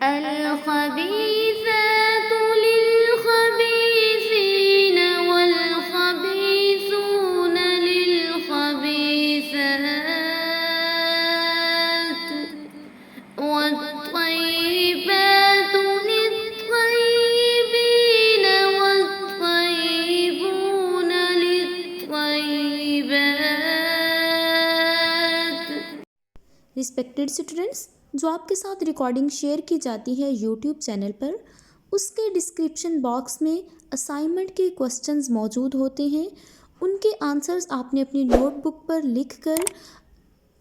الخبيثات للخبيثين والخبيثون للخبيثات والطيبات للطيبين والطيبون للطيبات. Respected students, جو آپ کے ساتھ ریکارڈنگ شیئر کی جاتی ہے یوٹیوب چینل پر، اس کے ڈسکرپشن باکس میں اسائنمنٹ کے کوسچنز موجود ہوتے ہیں. ان کے آنسرز آپ نے اپنی نوٹ بک پر لکھ کر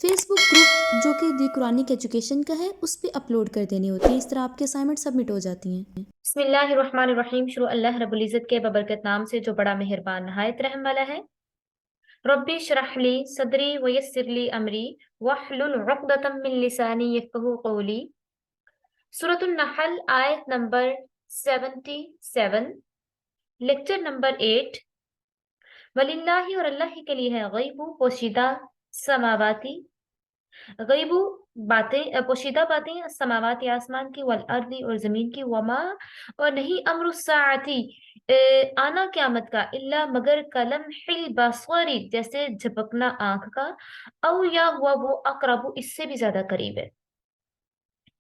فیس بک گروپ جو کہ دی قرآنک ایجوکیشن کا ہے اس پہ اپلوڈ کر دینے ہوتے ہیں. اس طرح آپ کے اسائنمنٹ سبمٹ ہو جاتی ہیں. بسم اللہ الرحمن الرحیم. شروع اللہ رب العزت کے ببرکت نام سے جو بڑا مہربان نہایت رحم والا ہے. ربی اشرح لی صدری ویسر لی امری واحلل عقدۃ من لسانی یفقہوا قولی. سورۃ النحل آیت نمبر 77، لیکچر نمبر 8. وللہ، اور اللہ کے لیے ہے، غیب پوشیدہ، سماواتی غیب باتیں، پوشیدہ باتیں، سماواتی آسمان کی، والارض اور زمین کی، وما اور نہیں، امر الساعتی آنا قیامت کا، الا مگر کلمح البصر جیسے جھپکنا آنکھ کا، او یا ہوا وہ اقرب اس سے بھی زیادہ قریب ہے.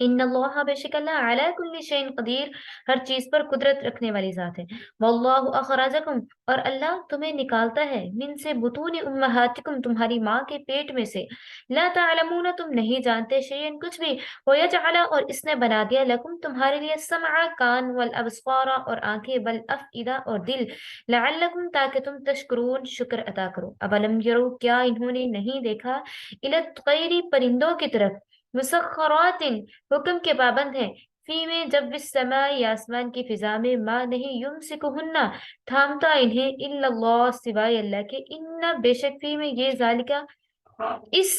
ان اللہ، بے شک اللہ، علی کل شیء قدیر، ہر چیز پر قدرت رکھنے والی ذات ہے. واللہ اخرجکم، اور اللہ تمہیں نکالتا ہے، من سے بطون امہاتکم، تمہاری ماں کے پیٹ میں سے، لا تعلمون، تم نہیں جانتے، شیئن کچھ بھی، ویجعل، اور اس نے بنا دیا، لکم تمہارے لیے، السمع کان، والابصار اور آنکھیں، والافئدہ اور دل، لعلکم تاکہ تم تشکرون شکر ادا کرو. اولم یرو، کیا انہوں نے نہیں دیکھا، الی الطیر پرندوں کی طرف، مسخرات حکم کے پابند ہیں، فی میں جب السماء آسمان کی فضا میں، ما نہیں، یمسکہن تھامتا انہیں، الا اللہ سوائے اللہ کے، ان بے شک فی میں یہ، ذالکہ اس،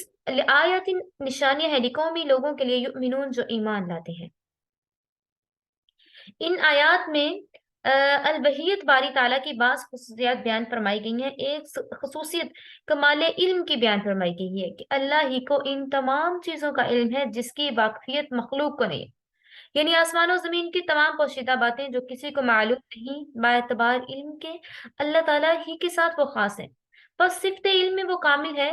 آیات نشانیاں ہے، لقومی لوگوں کے لیے، یؤمنون جو ایمان لاتے ہیں. ان آیات میں البہیت باری تعالیٰ کی بعض خصوصیات بیان فرمائی گئی ہیں. ایک خصوصیت کمال علم کی بیان فرمائی گئی ہے کہ اللہ ہی کو ان تمام چیزوں کا علم ہے جس کی واقفیت مخلوق کو نہیں ہے. یعنی آسمان و زمین کی تمام پوشیدہ باتیں جو کسی کو معلوم نہیں، باعتبار علم کے اللہ تعالیٰ ہی کے ساتھ وہ خاص ہیں. بس صفت علم میں وہ کامل ہے،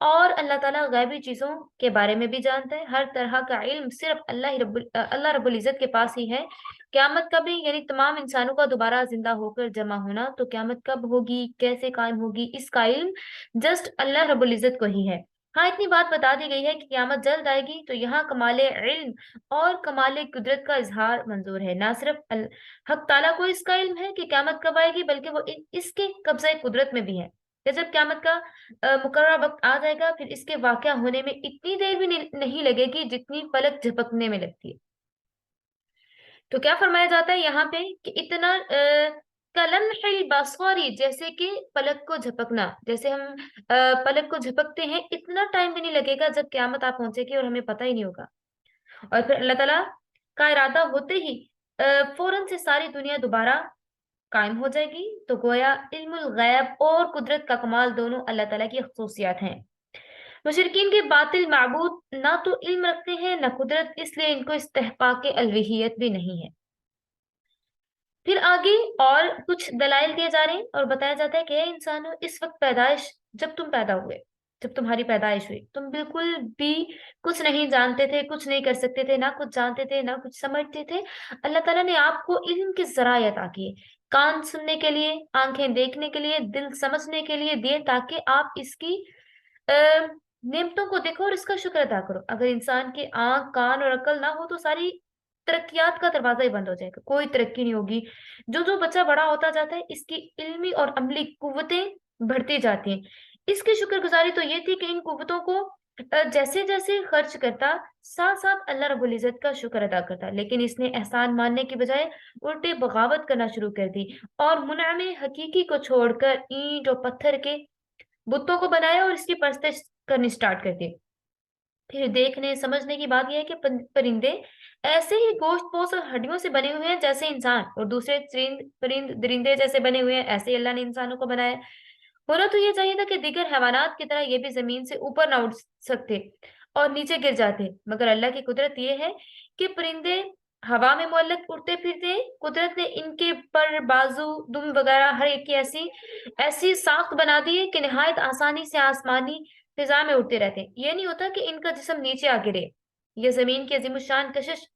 اور اللہ تعالیٰ غیبی چیزوں کے بارے میں بھی جانتا ہے. ہر طرح کا علم صرف اللہ رب العزت کے پاس ہی ہے. قیامت کب ہے، یعنی تمام انسانوں کا دوبارہ زندہ ہو کر جمع ہونا، تو قیامت کب ہوگی، کیسے قائم ہوگی، اس کا علم جسٹ اللہ رب العزت کو ہی ہے. ہاں، اتنی بات بتا دی گئی ہے کہ قیامت جلد آئے گی، تو یہاں کمال علم اور کمال قدرت کا اظہار منظور ہے. نہ صرف حق تعالیٰ کو اس کا علم ہے کہ قیامت کب آئے گی، بلکہ وہ اس کے قبضہ قدرت میں بھی ہے کہ جب قیامت کا مقررہ وقت آ جائے گا، پھر اس کے واقع ہونے میں اتنی دیر بھی نہیں لگے گی جتنی پلک جھپکنے میں لگتی ہے. تو کیا فرمایا جاتا ہے یہاں پہ کہ اتنا کلمح البصر، جیسے کہ پلک کو جھپکنا، جیسے ہم پلک کو جھپکتے ہیں، اتنا ٹائم بھی نہیں لگے گا جب قیامت آپ پہنچے گی اور ہمیں پتہ ہی نہیں ہوگا. اور پھر اللہ تعالیٰ کا ارادہ ہوتے ہی فوراً سے ساری دنیا دوبارہ قائم ہو جائے گی. تو گویا علم الغیب اور قدرت کا کمال دونوں اللہ تعالیٰ کی خصوصیات ہیں. مشرکین کے باطل معبود نہ تو علم رکھتے ہیں نہ قدرت، اس لیے ان کو استحقاق الوہیت بھی نہیں ہے. پھر آگے اور کچھ دلائل دیے جا رہے ہیں اور بتایا جاتا ہے کہ اے انسانوں، اس وقت پیدائش، جب تم پیدا ہوئے، جب تمہاری پیدائش ہوئی، تم بالکل بھی کچھ نہیں جانتے تھے، کچھ نہیں کر سکتے تھے، نہ کچھ جانتے تھے نہ کچھ سمجھتے تھے. اللہ تعالیٰ نے آپ کو علم کے ذرائع عطا کیے، کان سننے کے لیے، آنکھیں دیکھنے کے لیے، دل سمجھنے کے لیے دیے، تاکہ آپ اس کی نعمتوں کو دیکھو اور اس کا شکر ادا کرو. اگر انسان کے آنکھ، کان اور عقل نہ ہو تو ساری ترقیات کا دروازہ ہی بند ہو جائے گا، کوئی ترقی نہیں ہوگی. جو بچہ بڑا ہوتا جاتا ہے، اس کی علمی اور عملی قوتیں بڑھتی جاتی ہیں. اس کی شکر گزاری تو یہ تھی کہ ان قوتوں کو جیسے جیسے خرچ کرتا، ساتھ ساتھ اللہ رب العزت کا شکر ادا کرتا. لیکن اس نے احسان ماننے کی بجائے الٹے بغاوت کرنا شروع کر دی، اور منعم حقیقی کو چھوڑ کر اینٹ اور پتھر کے بتوں کو بنایا اور اس کی پرستش کرنی سٹارٹ کر دی. پھر دیکھنے سمجھنے کی بات یہ ہے کہ پرندے ایسے ہی گوشت پوش اور ہڈیوں سے بنے ہوئے ہیں جیسے انسان، اور دوسرے درندے جیسے بنے ہوئے ہیں، ایسے ہی اللہ نے انسانوں کو بنایا. ہونا تو یہ چاہیے تھا کہ دیگر حیوانات کی طرح یہ بھی زمین سے اوپر نہ اٹھ سکتے اور نیچے گر جاتے، مگر اللہ کی قدرت یہ ہے کہ پرندے ہوا میں معلق اڑتے پھرتے ہیں، قدرت نے ان کے پر، بازو، دم وغیرہ ہر ایک کی ایسی ساخت بنا دی ہے کہ نہایت آسانی سے آسمانی فضا میں اڑتے رہتے ہیں۔ یہ نہیں ہوتا کہ ان کا جسم نیچے آ گرے، یہ زمین کی عظیم الشان کشش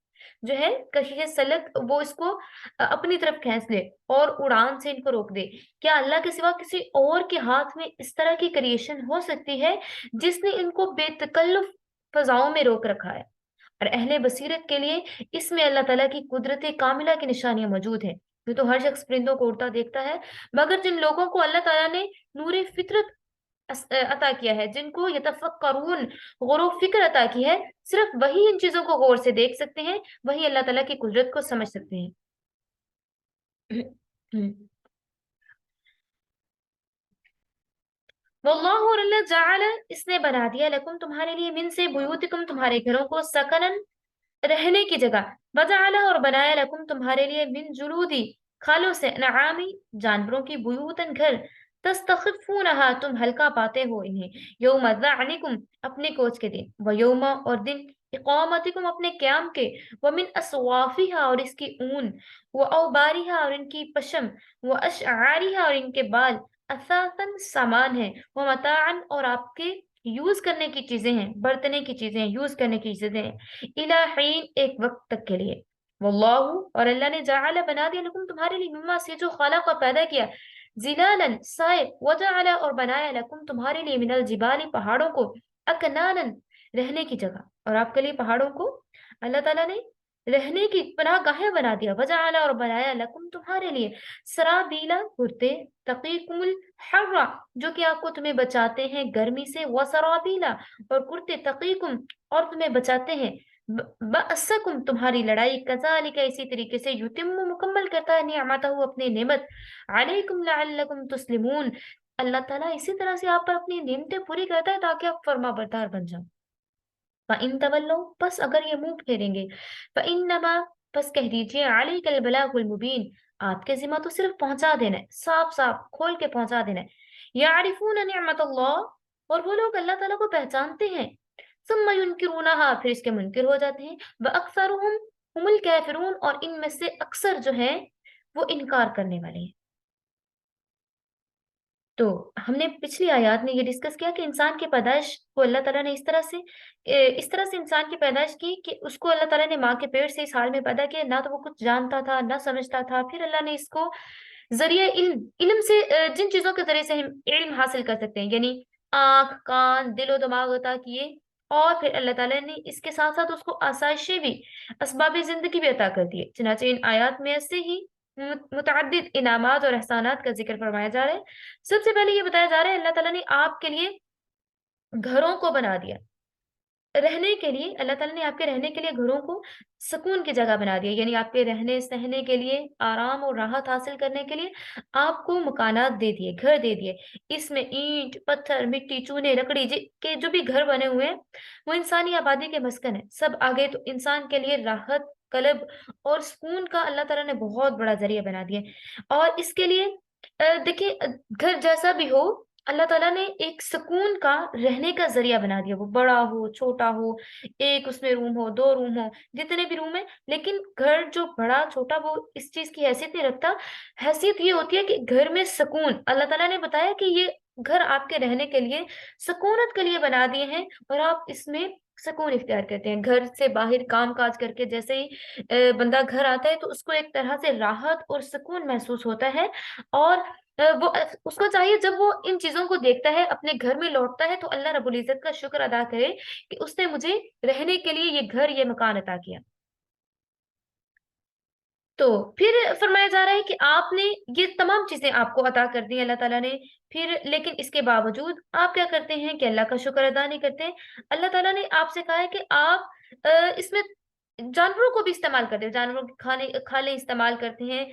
جو ہے، کشش سلک، وہ اس کو اپنی طرف کھینچ لے اور اڑان سے ان کو روک دے۔ کیا اللہ کے سوا کسی اور کے ہاتھ میں اس طرح کی کریشن ہو سکتی ہے جس نے ان کو بے تکلف فضاؤں میں روک رکھا ہے؟ اور اہل بصیرت کے لیے اس میں اللہ تعالیٰ کی قدرت کاملہ کی نشانیاں موجود ہیں۔ یہ تو ہر شخص پرندوں کو اڑتا دیکھتا ہے، مگر جن لوگوں کو اللہ تعالیٰ نے نور فطرت عطا کیا ہے، جن کو یتفکرون، غور و فکر عطا کی ہے، صرف وہی ان چیزوں کو غور سے دیکھ سکتے ہیں، وہی اللہ تعالیٰ کی قدرت کو سمجھ سکتے ہیں۔ واللہ، اور اللہ جعل، اس نے بنا دیا، لکم تمہارے لیے، من سے، بیوتکم تمہارے گھروں کو، سکنن رہنے کی جگہ، وجعل، اور بنایا، لکم تمہارے لیے، من جلودی، کھالوں سے، نعامی، جانوروں کی، بیوتن گھر، تستخفونہا، تم ہلکا پاتے ہو انہیں، یوم ذعنکم، اپنے کوچ کے دن، ویوم، اور دن اقامتکم، اپنے قیام کے، ومن اصوافہا، اور اس کی اون، واوبارہا، اور ان کی پشم، واشعارہا، اور ان کے بال، اثاثاً، سامان ہے، ومتاعاً، اور آپ کے یوز کرنے کی چیزیں ہیں، برتنے کی چیزیں ہیں، یوز کرنے کی چیزیں ہیں، الى حین، ایک وقت تک کے لیے۔ واللہ، اور اللہ نے، جعل، بنا دیا، لکم تمہارے لیے، مما سے، جو خلق اور پیدا کیا، ظلالاً، سائے، وجعل، اور بنایا، لکم تمہارے لیے، من الجبال، پہاڑوں کو، اکناناً، رہنے کی جگہ، اور آپ کے لیے پہاڑوں کو اللہ تعالیٰ نے رہنے کی پناہ گاہیں بنا دیا، وجعل، اور بنایا، لکم تمہارے لیے، سرابیلا، کرتے، تقیکم الحر، جو کہ آپ کو تمہیں بچاتے ہیں گرمی سے، وسرابیلا، اور کرتے، تقیکم، اور تمہیں بچاتے ہیں، بأسکم، تمہاری لڑائی، کذالک، اسی طریقے سے، یتم، مکمل کرتا ہے، نعمتہ، اپنی نعمت، علیکم لعلکم تسلمون، اللہ تعالیٰ اسی طرح سے آپ پر اپنی نعمتیں پوری کرتا ہے تاکہ آپ فرما بردار بن جاؤ۔ فَإِن تَوَلَّوْا، پس اگر یہ منہ پھیریں گے، فَإِنَّمَا، پس کہہ دیجئے، عَلَيْكَ الْبَلَاغُ الْمُبِينُ، آپ کے ذمہ تو صرف پہنچا دینا ہے، صاف صاف کھول کے پہنچا دینا ہے۔ يَعْرِفُونَ نِعْمَةَ اللَّهِ، اور وہ لوگ اللہ تعالیٰ کو پہچانتے ہیں، ثُمَّ يُنْكِرُونَهَا، پھر اس کے منکر ہو جاتے ہیں، وَأَكْثَرُهُمْ هُمُ الْكَافِرُونَ، اور ان میں سے اکثر جو ہیں وہ انکار کرنے والے ہیں۔ تو ہم نے پچھلی آیات میں یہ ڈسکس کیا کہ انسان کی پیدائش کو اللہ تعالیٰ نے اس طرح سے انسان کی پیدائش کی کہ اس کو اللہ تعالیٰ نے ماں کے پیٹ سے اس حال میں پیدا کیا، نہ تو وہ کچھ جانتا تھا، نہ سمجھتا تھا، پھر اللہ نے اس کو ذریعہ علم سے، جن چیزوں کے ذریعے سے ہم علم حاصل کر سکتے ہیں، یعنی آنکھ، کان، دل و دماغ عطا کیے، اور پھر اللہ تعالیٰ نے اس کے ساتھ ساتھ اس کو آسائشیں بھی، اسباب زندگی بھی عطا کر دیے۔ چنانچہ ان آیات میں ایسے ہی متعدد انعامات اور احسانات کا ذکر فرمایا جا رہا ہے۔ سب سے پہلے یہ بتایا جا رہا ہے اللہ تعالیٰ نے آپ کے لیے گھروں کو بنا دیا، رہنے کے لیے، اللہ تعالیٰ نے آپ کے رہنے کے لیے گھروں کو سکون کی جگہ بنا دیا، یعنی آپ کے رہنے سہنے کے لیے، آرام اور راحت حاصل کرنے کے لیے آپ کو مکانات دے دیے، گھر دے دیے۔ اس میں اینٹ، پتھر، مٹی، چونے، لکڑی کے جو بھی گھر بنے ہوئے ہیں وہ انسانی آبادی کے مسکن ہیں، سب آگے تو انسان کے لیے راحت، قلب اور سکون کا اللہ تعالیٰ نے بہت بڑا ذریعہ بنا دیا۔ اور اس کے لیے دیکھیں، گھر جیسا بھی ہو، اللہ تعالیٰ نے ایک سکون کا رہنے کا ذریعہ بنا دیا، وہ بڑا ہو، چھوٹا ہو، ایک اس میں روم ہو، 2 روم ہو، جتنے بھی روم ہیں، لیکن گھر جو بڑا چھوٹا وہ اس چیز کی حیثیت نہیں رکھتا۔ حیثیت یہ ہوتی ہے کہ گھر میں سکون، اللہ تعالیٰ نے بتایا کہ یہ گھر آپ کے رہنے کے لیے، سکونت کے لیے بنا دیے ہیں، اور آپ اس میں سکون اختیار کرتے ہیں۔ گھر سے باہر کام کاج کر کے جیسے ہی بندہ گھر آتا ہے تو اس کو ایک طرح سے راحت اور سکون محسوس ہوتا ہے، اور وہ اس کو چاہیے جب وہ ان چیزوں کو دیکھتا ہے، اپنے گھر میں لوٹتا ہے، تو اللہ رب العزت کا شکر ادا کرے کہ اس نے مجھے رہنے کے لیے یہ گھر، یہ مکان عطا کیا۔ تو پھر فرمایا جا رہا ہے کہ آپ نے یہ تمام چیزیں آپ کو عطا کر دی اللہ تعالیٰ نے، پھر لیکن اس کے باوجود آپ کیا کرتے ہیں کہ اللہ کا شکر ادا نہیں کرتے۔ اللہ تعالیٰ نے آپ سے کہا ہے کہ آپ اس میں جانوروں کو بھی استعمال کرتے ہیں، جانوروں کے کھالیں استعمال کرتے ہیں،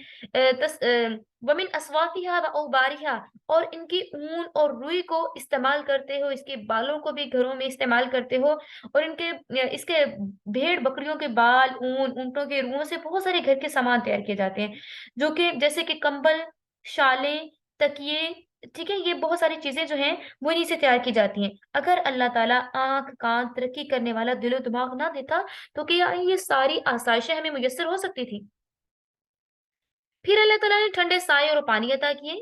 ومن اسوافہا و اوبارہا، اور ان کی اون اور روئی کو استعمال کرتے ہو، اس کے بالوں کو بھی گھروں میں استعمال کرتے ہو، اور اس کے بھیڑ بکریوں کے بال، اون، اونٹوں کے روؤں سے بہت سارے گھر کے سامان تیار کیے جاتے ہیں، جو کہ جیسے کہ کمبل، شالیں، تکیے، ٹھیک ہے، یہ بہت ساری چیزیں جو ہیں وہ انہیں سے تیار کی جاتی ہیں۔ اگر اللہ تعالیٰ آنکھ کان ترقی کرنے والا دل و دماغ نہ دیتا تو کیا یہ ساری آسائشیں ہمیں میسر ہو سکتی تھی؟ پھر اللہ تعالیٰ نے ٹھنڈے سائے اور پانی عطا کیے،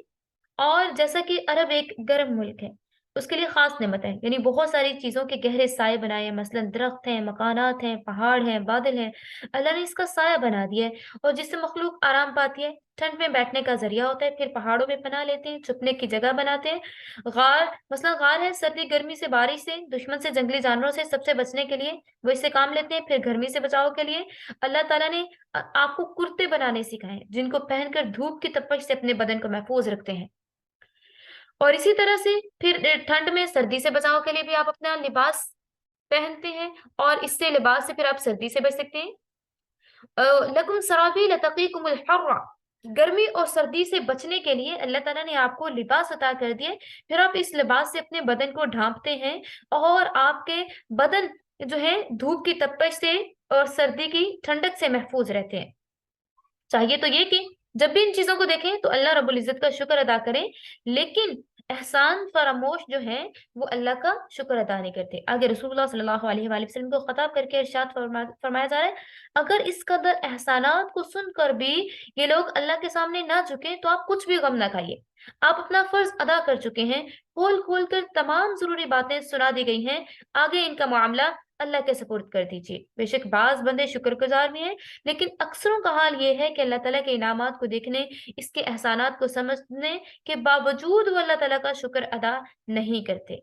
اور جیسا کہ عرب ایک گرم ملک ہے، اس کے لیے خاص نعمت ہے، یعنی بہت ساری چیزوں کے گہرے سائے بنائے ہیں، مثلا درخت ہیں، مکانات ہیں، پہاڑ ہیں، بادل ہیں، اللہ نے اس کا سایہ بنا دیا ہے، اور جس سے مخلوق آرام پاتی ہے، ٹھنڈ میں بیٹھنے کا ذریعہ ہوتا ہے۔ پھر پہاڑوں میں پناہ لیتے ہیں، چھپنے کی جگہ بناتے ہیں۔ غار، مثلا غار ہے، سردی گرمی سے، بارش سے، دشمن سے، جنگلی جانوروں سے سب سے بچنے کے لیے وہ اس سے کام لیتے ہیں۔ پھر گرمی سے بچاؤ کے لیے اللہ تعالیٰ نے آپ کو کرتے بنانے سکھائے ہیں، جن کو پہن کر دھوپ کی تپش سے اپنے بدن کو محفوظ رکھتے ہیں۔ اور اسی طرح سے پھر ٹھنڈ میں سردی سے بچاؤ کے لیے بھی آپ اپنا لباس پہنتے ہیں، اور اس سے لباس سے پھر آپ سردی سے بچ سکتے ہیں۔ لَكُمْ سَرَابِيلَ تَقِيكُمُ الْحَرَّ، گرمی اور سردی سے بچنے کے لیے اللہ تعالیٰ نے آپ کو لباس عطا کر دیے، پھر آپ اس لباس سے اپنے بدن کو ڈھانپتے ہیں، اور آپ کے بدن جو ہے دھوپ کی تپش سے اور سردی کی ٹھنڈک سے محفوظ رہتے ہیں۔ چاہیے تو یہ کہ جب بھی ان چیزوں کو دیکھیں تو اللہ رب العزت کا شکر ادا کریں، لیکن احسان فراموش جو ہیں وہ اللہ کا شکر ادا نہیں کرتے۔ آگے رسول اللہ صلی اللہ علیہ وآلہ وسلم کو خطاب کر کے ارشاد فرمایا جا رہا ہے، اگر اس قدر احسانات کو سن کر بھی یہ لوگ اللہ کے سامنے نہ جھکیں تو آپ کچھ بھی غم نہ کھائیے، آپ اپنا فرض ادا کر چکے ہیں، کھول کھول کر تمام ضروری باتیں سنا دی گئی ہیں، آگے ان کا معاملہ اللہ کے سپرد کر دیجیے۔ بے شک بعض بندے شکر گزار بھی ہیں، لیکن اکثروں کا حال یہ ہے کہ اللہ تعالیٰ کے انعامات کو دیکھنے، اس کے احسانات کو سمجھنے کے باوجود وہ اللہ تعالیٰ کا شکر ادا نہیں کرتے۔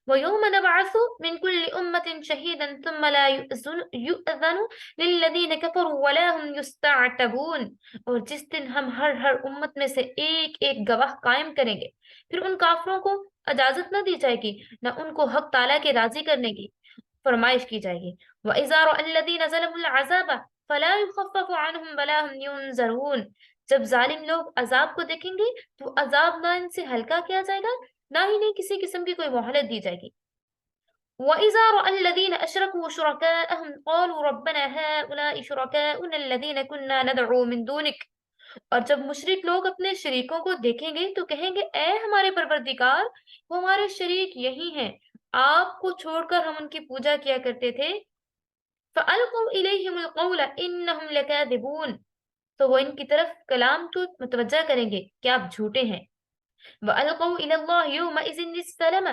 وَيَوْمَ نَبْعَثُ مِنْ كُلِّ أُمَّةٍ شَهِيدًا ثُمَّ لَا يُؤْذَنُ لِلَّذِينَ كَفَرُوا وَلَا هُمْ يُسْتَعْتَبُونَ، اور جس دن ہم ہر امت میں سے ایک ایک گواہ قائم کریں گے، پھر ان کافروں کو اجازت نہ دی جائے گی، نہ ان کو حق تعالیٰ کے راضی کرنے کی فرمائش کی جائے گی۔ وَإِذَا رَأَى الَّذِينَ ظَلَمُوا الْعَذَابَ فَلَا يُخَفَّفُ عَنْهُمْ وَلَا هُمْ يُنظَرُونَ، جب ظالم لوگ عذاب کو دیکھیں گے تو عذاب نہ ان سے ہلکا کیا جائے گا، نہ ہی انہیں کسی قسم کی کوئی مہلت دی جائے گی۔ وَإِذَا رَأَى الَّذِينَ أَشْرَكُوا شُرَكَاءَهُمْ قَالُوا رَبَّنَا هَؤُلَاءِ شُرَكَاؤُنَا الَّذِينَ كُنَّا نَدْعُو مِن دُونِكَ، اور جب مشرک لوگ اپنے شریکوں کو دیکھیں گے تو کہیں گے، اے ہمارے پروردگار، وہ ہمارے شریک یہی ہیں، آپ کو چھوڑ کر ہم ان کی پوجا کیا کرتے تھے۔ فَأَلْقَوْا إِلَيْهِمُ الْقَوْلَ إِنَّهُمْ لَكَاذِبُونَ، تو وہ ان کی طرف کلام کو متوجہ کریں گے کہ آپ جھوٹے ہیں۔ وَأَلْقَوْا إِلَى اللَّهِ يَوْمَئِذٍ السَّلَمَ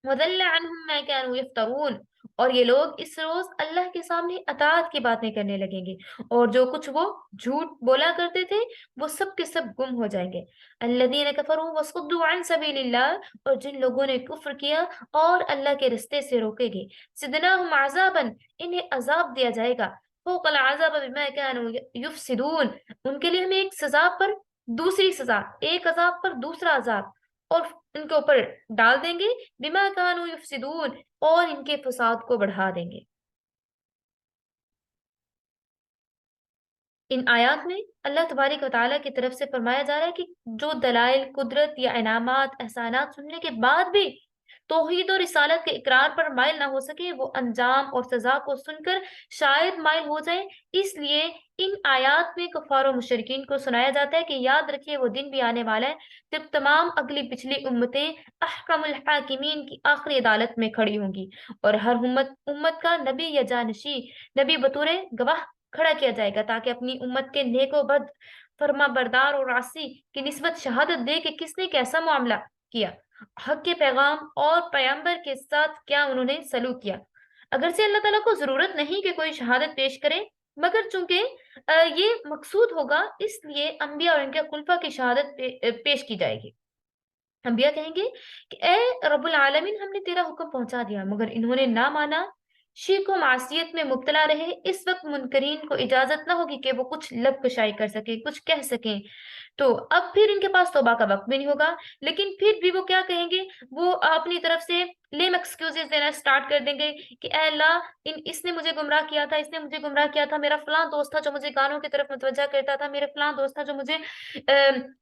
وَضَلَّ عَنْهُمْ مَا كَانُوا يَفْتَرُونَ، اور یہ لوگ اس روز اللہ کے سامنے اطاعت کی باتیں کرنے لگیں گے، اور جو کچھ وہ جھوٹ بولا کرتے تھے وہ سب کے سب گم ہو جائیں گے۔ الذین کفروا وصدوا عن سبیل اللہ، اور جن لوگوں نے کفر کیا اور اللہ کے رستے سے روکے گے، زدناہم عذابا، انہیں عذاب دیا جائے گا، فوق العذاب بما كانوا یفسدون، ان کے لیے ہمیں ایک سزا پر دوسری سزا، ایک عذاب پر دوسرا عذاب، اور ان کے اوپر ڈال دیں گے، بما كانوا یفسدون، اور ان کے فساد کو بڑھا دیں گے۔ ان آیات میں اللہ تبارک و تعالیٰ کی طرف سے فرمایا جا رہا ہے کہ جو دلائل، قدرت یا انعامات، احسانات سننے کے بعد بھی توحید اور رسالت کے اقرار پر مائل نہ ہو سکے، وہ انجام اور سزا کو سن کر شاید مائل ہو جائیں۔ اس لیے ان آیات میں کفار و مشرکین کو سنایا جاتا ہے کہ یاد رکھیے وہ دن بھی آنے والا ہے جب تمام اگلی پچھلی امتیں احکم الحاکمین کی آخری عدالت میں کھڑی ہوں گی، اور ہر امت کا نبی یا جانشی، نبی بطور گواہ کھڑا کیا جائے گا، تاکہ اپنی امت کے نیک و بد، فرما بردار اور عاصی کی نسبت شہادت دے کہ کس نے کیسا معاملہ کیا، حق کے پیغام اور پیغمبر کے ساتھ کیا انہوں نے سلوک کیا۔ اگرچہ اللہ تعالیٰ کو ضرورت نہیں کہ کوئی شہادت پیش کرے، مگر چونکہ یہ مقصود ہوگا، اس لیے انبیاء اور ان کے خلفاء کی شہادت پیش کی جائے گی۔ انبیاء کہیں گے کہ اے رب العالمین، ہم نے تیرا حکم پہنچا دیا مگر انہوں نے نہ مانا، شرک و معصیت میں مبتلا رہے۔ اس وقت منکرین کو اجازت نہ ہوگی کہ وہ کچھ لب کشائی کر سکیں، کچھ کہہ سکیں، تو اب پھر ان کے پاس توبہ کا وقت بھی نہیں ہوگا، لیکن پھر بھی وہ کیا کہیں گے، وہ اپنی طرف سے لیم ایکسکیوزز دینا سٹارٹ کر دیں گے کہ اے اللہ، اس نے مجھے گمراہ کیا تھا، اس نے مجھے گمراہ کیا تھا، میرا فلاں دوست تھا جو مجھے گانوں کی طرف متوجہ کرتا تھا، میرا فلاں دوست تھا جو مجھے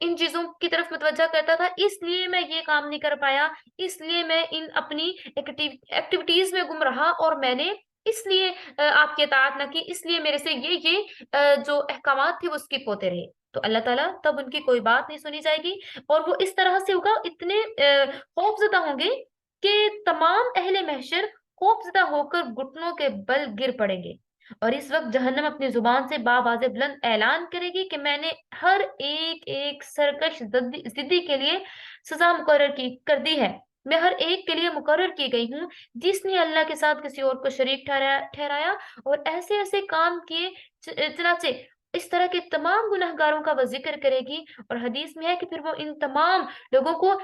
ان چیزوں کی طرف متوجہ کرتا تھا، اس لیے میں یہ کام نہیں کر پایا، اس لیے میں ان اپنی ایکٹیویٹیز میں گم رہا، اور میں نے اس لیے آپ کی اطاعت نہ کی، اس لیے میرے سے یہ جو احکامات تھے وہ اسکپ ہوتے رہے، تو اللہ تعالیٰ تب ان کی کوئی بات نہیں سنی جائے گی، اور وہ اس طرح سے ہوگا، اتنے خوف زدہ ہوں گے کہ تمام اہل محشر خوف زدہ ہو کر گھٹنوں کے بل گر پڑیں گے، اور اس وقت جہنم اپنی زبان سے باواضح بلند اعلان کرے گی کہ میں نے ہر ایک سرکش ضدی کے لیے سزا مقرر کر دی ہے، میں ہر ایک کے لیے مقرر کی گئی ہوں جس نے اللہ کے ساتھ کسی اور کو شریک ٹھہرایا اور ایسے ایسے کام کیے، چنانچہ اس طرح کے تمام گناہ گاروں کا وہ ذکر کرے گی، اور حدیث میں ہے کہ پھر وہ ان تمام لوگوں کو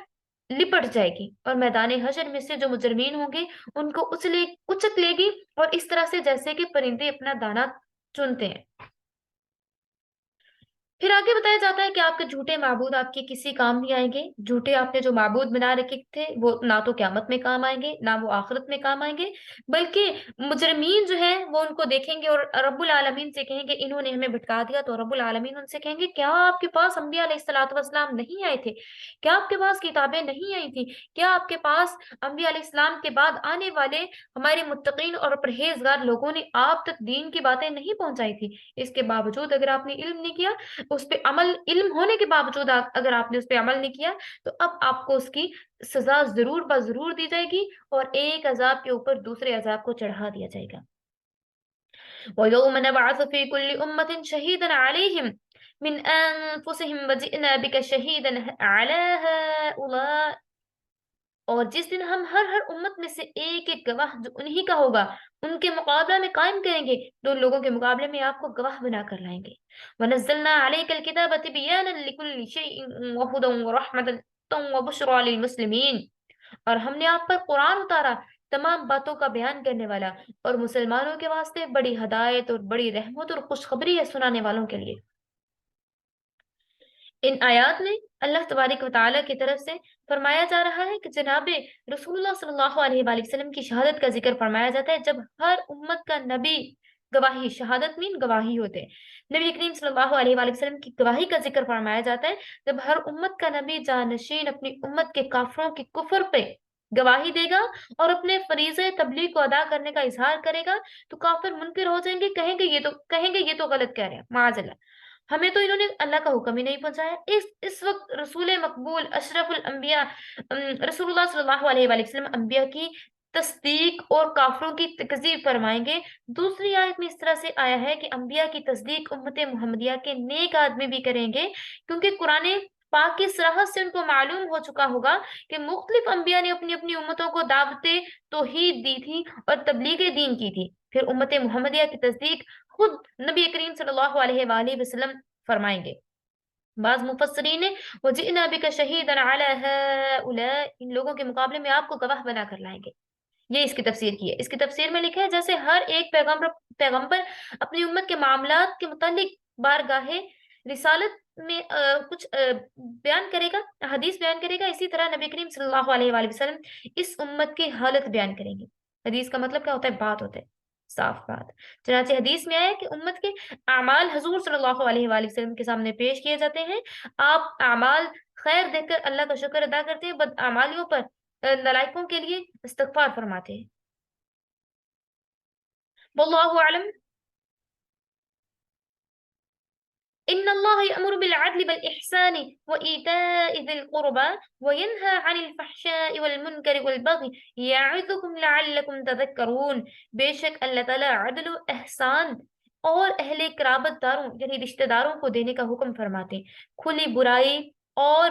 لپٹ جائے گی، اور میدان حشر میں سے جو مجرمین ہوں گے ان کو اچک لے گی، اور اس طرح سے جیسے کہ پرندے اپنا دانہ چنتے ہیں۔ پھر آگے بتایا جاتا ہے کہ آپ کے جھوٹے معبود آپ کے کسی کام نہیں آئیں گے، جھوٹے آپ نے جو معبود بنا رکھے تھے وہ نہ تو قیامت میں کام آئیں گے نہ وہ آخرت میں کام آئیں گے، بلکہ مجرمین جو ہیں وہ ان کو دیکھیں گے اور رب العالمین سے کہیں گے انہوں نے ہمیں بھٹکا دیا، تو رب العالمین ان سے کہیں گے کیا آپ کے پاس انبیاء علیہ الصلوۃ والسلام نہیں آئے تھے؟ کیا آپ کے پاس کتابیں نہیں آئی تھی؟ کیا آپ کے پاس انبیاء علیہ السلام کے بعد آنے والے ہمارے متقین اور پرہیزگار لوگوں نے آپ تک دین کی باتیں نہیں پہنچائی تھی؟ اس کے باوجود اگر آپ نے علم نہیں کیا، اس پہ عمل، علم ہونے کے باوجود اگر آپ نے اس پہ عمل نہیں کیا، تو اب آپ کو اس کی سزا ضرور بضرور دی جائے گی، اور ایک عذاب کے اوپر دوسرے عذاب کو چڑھا دیا جائے گا۔ وَيَوْمَ نَبْعَثُ فِي كُلِّ أُمَّةٍ شَهِيدًا عَلَيْهِمْ مِنْ أَنفُسِهِمْ وَجِئْنَا بِكَ شَهِيدًا عَلَى هَؤُلَاءِ، اور جس دن ہم ہر امت میں سے ایک ایک گواہ جو انہی کا ہوگا ان کے مقابلہ میں قائم کریں گے، تو ان لوگوں کے مقابلے میں آپ کو گواہ بنا کر لائیں گے۔ وَنَزَّلْنَا عَلَيْكَ الْكِتَابَ تِبْيَانًا لِكُلِّ شَيْءٍ وَهُدًى وَرَحْمَةً وَبُشْرَى لِلْمُسْلِمِينَ، اور ہم نے آپ پر قرآن اتارا تمام باتوں کا بیان کرنے والا، اور مسلمانوں کے واسطے بڑی ہدایت اور بڑی رحمت اور خوشخبری ہے سنانے والوں کے لیے۔ ان آیات میں اللہ تبارک و تعالیٰ کی طرف سے فرمایا جا رہا ہے کہ جناب رسول اللہ صلی اللہ علیہ وآلہ وسلم کی شہادت کا ذکر فرمایا جاتا ہے، جب ہر امت کا نبی گواہی، شہادت مین گواہی ہوتے ہیں، نبی کریم صلی اللہ علیہ وآلہ وسلم کی گواہی کا ذکر فرمایا جاتا ہے جب ہر امت کا نبی جانشین اپنی امت کے کافروں کے کفر پہ گواہی دے گا اور اپنے فریضہ تبلیغ کو ادا کرنے کا اظہار کرے گا، تو کافر منکر ہو جائیں گے، کہیں گے یہ تو غلط کہہ رہے ہیں، معاذ اللہ، ہمیں تو انہوں نے اللہ کا حکم ہی نہیں پہنچایا۔ اس وقت رسول مقبول اشرف الانبیاء رسول اللہ صلی اللہ علیہ وآلہ وسلم انبیاء کی تصدیق اور کافروں کی تکذیب فرمائیں گے۔ دوسری آیت میں اس طرح سے آیا ہے کہ انبیاء کی تصدیق امت محمدیہ کے نیک آدمی بھی کریں گے، کیونکہ قرآن پاک کی صراحت سے ان کو معلوم ہو چکا ہوگا کہ مختلف انبیاء نے اپنی اپنی امتوں کو دعوت توحید دی تھی اور تبلیغ دین کی تھی، پھر امت محمدیہ کی تصدیق خود نبی کریم صلی اللہ علیہ وآلہ وسلم فرمائیں گے۔ بعض مفسرین نے وَجِئْنَا بِكَ شَهِيدًا عَلَى هَؤُلَاءِ، ان لوگوں کے مقابلے میں آپ کو گواہ بنا کر لائیں گے، یہ اس کی تفسیر کی ہے۔ اس کی تفسیر میں لکھا ہے جیسے ہر ایک پیغمبر اپنی امت کے معاملات کے متعلق بارگاہ رسالت میں کچھ بیان کرے گا، حدیث بیان کرے گا، اسی طرح نبی کریم صلی اللہ علیہ وآلہ وسلم اس امت کی حالت بیان کریں گے۔ حدیث کا مطلب کیا ہوتا ہے؟ بات ہوتا ہے، صاف بات۔ چنانچہ حدیث میں آیا کہ امت کے اعمال حضور صلی اللہ علیہ وآلہ وسلم کے سامنے پیش کیے جاتے ہیں، آپ اعمال خیر دیکھ کر اللہ کا شکر ادا کرتے ہیں، بد اعمالیوں پر نالائکوں کے لیے استغفار فرماتے ہیں۔ واللہ اعلم۔ ان اللہ یأمر بالعدل والإحسان وإیتاء ذی القربى وینہی عن الفحشاء والمنکر والبغی یعظکم لعلکم تذکرون، بے شک اللہ تعالیٰ عدل و احسان اور اہل قرابت داروں یعنی رشتہ داروں کو دینے کا حکم فرماتے ہیں، کھلی برائی اور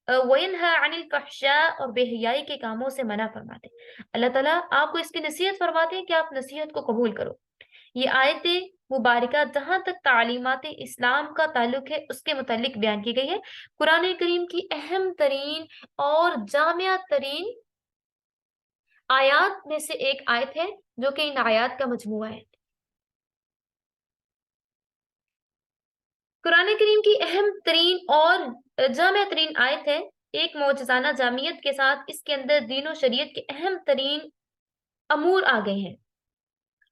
وینہی عن الفحشاء اور بے حیائی کے کاموں سے منع فرماتے ہیں۔ اللہ تعالیٰ آپ کو اس کی نصیحت فرماتے ہیں کہ آپ نصیحت کو قبول کرو۔ یہ آیت مبارکہ جہاں تک تعلیمات اسلام کا تعلق ہے اس کے متعلق بیان کی گئی ہے، قرآن کریم کی اہم ترین اور جامع ترین آیات میں سے ایک آیت ہے جو کہ ان آیات کا مجموعہ ہے۔ قرآن کریم کی اہم ترین اور جامع ترین آیت ہے، ایک معجزانہ جامعیت کے ساتھ اس کے اندر دین و شریعت کے اہم ترین امور آ گئے ہیں۔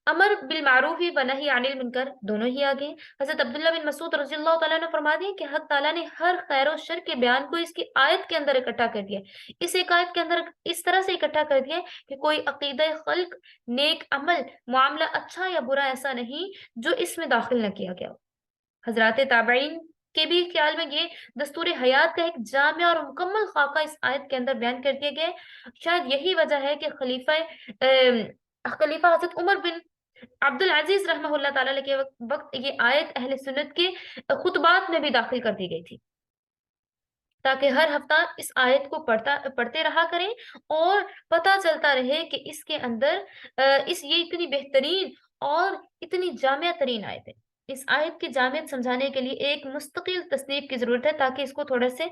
امر بالمعروف و نہی عن المنکر دونوں ہی آگے ہیں۔ حضرت عبداللہ بن مسعود رضی اللہ تعالیٰ نے فرما دیا کہ حق تعالیٰ نے ہر خیر و شر کے بیان کو اس کی آیت کے اندر اکٹھا کر دیا، اس ایک آیت کے اندر اس طرح سے اکٹھا کر دیا کہ کوئی عقیدہ خلق، نیک عمل، معاملہ اچھا یا برا ایسا نہیں جو اس میں داخل نہ کیا گیا ہو۔ حضرات تابعین کے بھی خیال میں یہ دستور حیات کا ایک جامع اور مکمل خاکہ اس آیت کے اندر بیان کر دیا گیا ہے۔ شاید یہی وجہ ہے کہ خلیفہ حضرت عمر بن عبد العزیز رحمہ اللہ تعالیٰ کے وقت یہ آیت اہل سنت کے خطبات میں بھی داخل کر دی گئی تھی، تاکہ ہر ہفتہ اس آیت کو پڑھتے رہا کریں اور پتہ چلتا رہے کہ اس کے اندر یہ اتنی بہترین اور اتنی جامع ترین آیت ہے۔ اس آیت کی جامعیت سمجھانے کے لیے ایک مستقل تصنیف کی ضرورت ہے تاکہ اس کو تھوڑا سے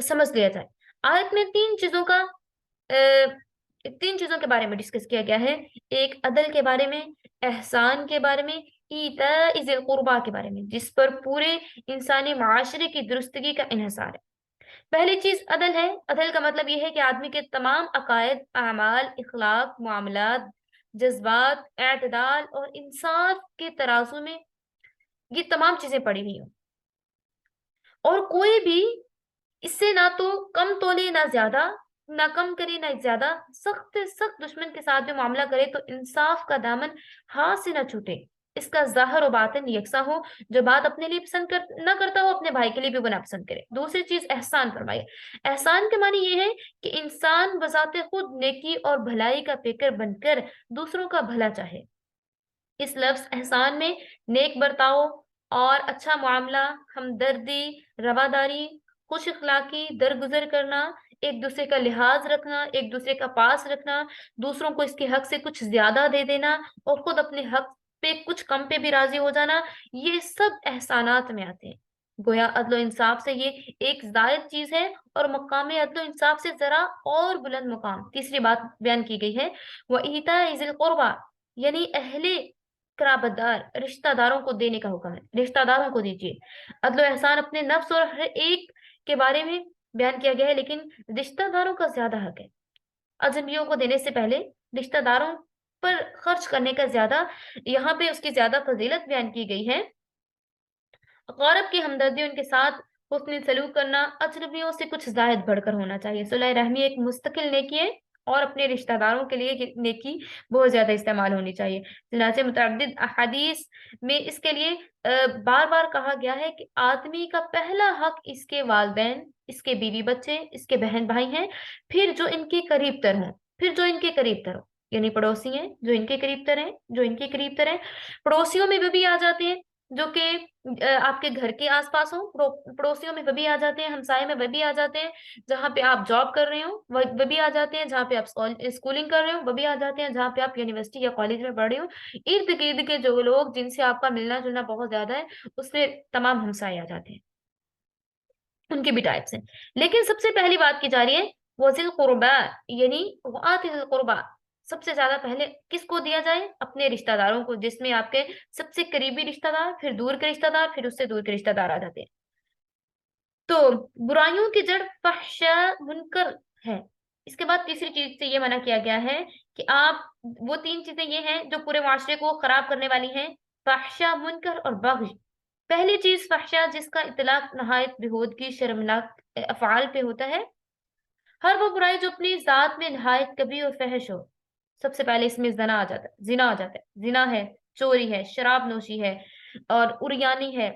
سمجھ لیا جائے۔ آیت میں تین چیزوں کے بارے میں ڈسکس کیا گیا ہے، ایک عدل کے بارے میں، احسان کے بارے میں، ایتاء ذی القربیٰ کے بارے میں، جس پر پورے انسانی معاشرے کی درستگی کا انحصار ہے۔ پہلی چیز عدل ہے۔ عدل کا مطلب یہ ہے کہ آدمی کے تمام عقائد، اعمال، اخلاق، معاملات، جذبات، اعتدال اور انصاف کے ترازو میں یہ تمام چیزیں پڑی ہوئی ہوں، اور کوئی بھی اس سے نہ تو کم تولے نہ زیادہ، نہ کم کرے نہ زیادہ، سخت سخت دشمن کے ساتھ بھی معاملہ کرے تو انصاف کا دامن ہاتھ سے نہ چھوٹے، اس کا ظاہر و باطن یکساں ہو، جو بات اپنے لیے پسند نہ کرتا ہو اپنے بھائی کے لیے بھی وہ نہ پسند کرے۔ دوسری چیز احسان فرمائے۔ احسان کے معنی یہ ہے کہ انسان بذات خود نیکی اور بھلائی کا پیکر بن کر دوسروں کا بھلا چاہے۔ اس لفظ احسان میں نیک برتاؤ اور اچھا معاملہ، ہمدردی، رواداری، خوش اخلاقی، درگزر کرنا، ایک دوسرے کا لحاظ رکھنا، ایک دوسرے کا پاس رکھنا، دوسروں کو اس کے حق سے کچھ زیادہ دے دینا اور خود اپنے حق پہ کچھ کم پہ بھی راضی ہو جانا، یہ سب احسانات میں آتے ہیں۔ گویا عدل و انصاف سے یہ ایک زائد چیز ہے، اور مقام عدل و انصاف سے ذرا اور بلند مقام تیسری بات بیان کی گئی ہے، وَإِيتَاءِ ذِي الْقُرْبَىٰ، یعنی اہل قرابت دار، رشتہ داروں کو دینے کا حکم ہے، رشتہ داروں کو دیجیے۔ عدل و احسان اپنے نفس اور ہر ایک کے بارے میں بیان کیا گیا ہے، لیکن رشتہ داروں کا زیادہ حق ہے۔ اجنبیوں کو دینے سے پہلے رشتہ داروں پر خرچ کرنے کا زیادہ، یہاں پہ اس کی زیادہ فضیلت بیان کی گئی ہے۔ غارب کی ہمدردی، ان کے ساتھ حسن سلوک کرنا اجنبیوں سے کچھ زائد بڑھ کر ہونا چاہیے۔ صلح رحمی ایک مستقل نیکی ہے اور اپنے رشتہ داروں کے لیے یہ نیکی بہت زیادہ استعمال ہونی چاہیے۔ چنانچہ متعدد احادیث میں اس کے لیے بار بار کہا گیا ہے کہ آدمی کا پہلا حق اس کے والدین، اس کے بیوی بچے، اس کے بہن بھائی ہیں، پھر جو ان کے قریب تر ہوں، یعنی پڑوسی ہیں جو ان کے قریب تر ہیں، پڑوسیوں میں وہ بھی آ جاتے ہیں جو کہ آپ کے گھر کے آس پاس ہوں، پڑوسیوں میں وہ بھی آ جاتے ہیں، ہمسائے میں وہ بھی آ جاتے ہیں، جہاں پہ آپ جاب کر رہے ہوں وہ بھی آ جاتے ہیں، جہاں پہ آپ اسکولنگ کر رہے ہوں وہ بھی آ جاتے ہیں، جہاں پہ آپ یونیورسٹی یا کالج میں پڑھ رہے ہوں، ارد گرد کے جو لوگ جن سے آپ کا ملنا جلنا بہت زیادہ ہے، اس میں تمام ہمسائے آ جاتے ہیں، ان کے بھی ٹائپس ہیں۔ لیکن سب سے پہلی بات کی جا رہی ہے وہ ذی القربیٰ، یعنی وآت ذی القربیٰ، سب سے زیادہ پہلے کس کو دیا جائے؟ اپنے رشتہ داروں کو، جس میں آپ کے سب سے قریبی رشتہ دار، پھر دور کے رشتہ دار، پھر اس سے دور کے رشتہ دار آ جاتے ہیں۔ تو برائیوں کی جڑ فحشاء منکر ہے۔ اس کے بعد تیسری چیز سے یہ منع کیا گیا ہے کہ وہ تین چیزیں یہ ہیں جو پورے معاشرے کو خراب کرنے والی ہیں، فحشاء، منکر اور بغی۔ پہلی چیز فحشاء، جس کا اطلاق نہایت بےہودگی، شرمناک افعال پہ ہوتا ہے، ہر وہ برائی جو اپنی ذات میں نہایت کبیح اور فحش ہو۔ سب سے پہلے اس میں زنا آ جاتا ہے، زنا ہے، چوری ہے، شراب نوشی ہے، اور اریانی ہے،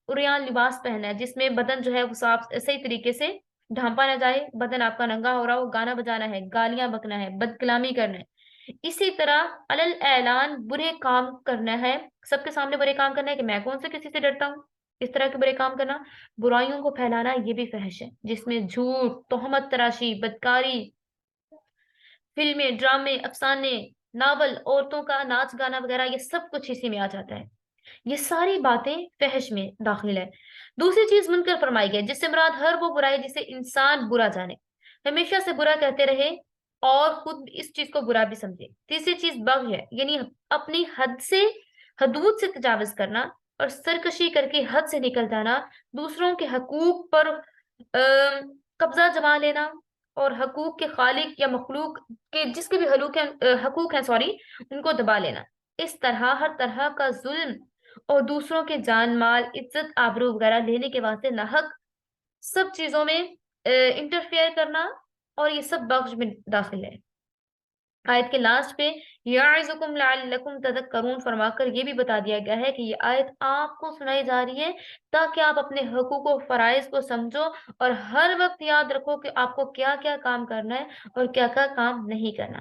اریان لباس پہننا ہے جس میں بدن جو ہے وہ صحیح طریقے سے ڈھانپا نہ جائے، بدن آپ کا ننگا ہو رہا ہو، گانا بجانا ہے، گالیاں بکنا ہے، بد کلامی کرنا ہے۔ اسی طرح علل اعلان برے کام کرنا ہے، سب کے سامنے برے کام کرنا ہے کہ میں کون سے کسی سے ڈرتا ہوں، اس طرح کے برے کام کرنا، برائیوں کو پھیلانا، یہ بھی فحش ہے، جس میں جھوٹ، تہمت تراشی، بدکاری، فلمیں، ڈرامے، افسانے، ناول، عورتوں کا ناچ گانا وغیرہ، یہ سب کچھ اسی میں آ جاتا ہے۔ یہ ساری باتیں فحش میں داخل ہے۔ دوسری چیز منکر فرمائی گئی، جس سے مراد ہر وہ برائی جسے انسان برا جانے، ہمیشہ سے برا کہتے رہے اور خود اس چیز کو برا بھی سمجھے۔ تیسری چیز بغی ہے، یعنی اپنی حدود سے تجاوز کرنا اور سرکشی کر کے حد سے نکل جانا، دوسروں کے حقوق پر قبضہ جما لینا اور حقوق کے خالق یا مخلوق کے جس کے بھی حقوق ہیں ان کو دبا لینا۔ اس طرح ہر طرح کا ظلم اور دوسروں کے جان مال عزت آبرو وغیرہ لینے کے واسطے ناحق سب چیزوں میں انٹرفیئر کرنا، اور یہ سب بخش میں داخل ہے۔ آیت کے لاسٹ پہ یعظکم لعلکم تذکرون فرما کر یہ بھی بتا دیا گیا ہے کہ یہ آیت آپ کو سنائی جا رہی ہے تاکہ آپ اپنے حقوق و فرائض کو سمجھو اور ہر وقت یاد رکھو کہ آپ کو کیا کیا کام کرنا ہے اور کیا کیا کام نہیں کرنا۔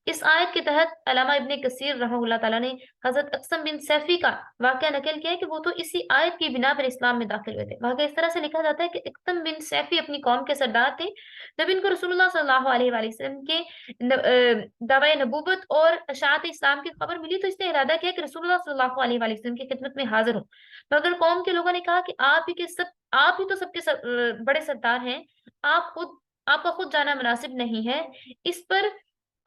اس آیت کے تحت علامہ ابن کثیر رحمہ اللہ تعالیٰ نے حضرت اقسم بن سیفی کا واقعہ نقل کیا ہے کہ وہ تو اسی آیت کی بنا پر اسلام میں داخل ہوئے تھے۔ واقعہ اس طرح سے لکھا جاتا ہے کہ اقسم بن سیفی اپنی قوم کے سردار تھے جب ان کو رسول اللہ صلی اللہ علیہ وآلہ وسلم کے دعوی نبوت اور اشاعت اسلام کی خبر ملی تو اس نے ارادہ کیا کہ رسول اللہ صلی اللہ علیہ وآلہ وسلم کی خدمت میں حاضر ہوں، مگر قوم کے لوگوں نے کہا کہ آپ ہی تو سب کے بڑے سردار ہیں، آپ کا خود جانا مناسب نہیں ہے۔ اس پر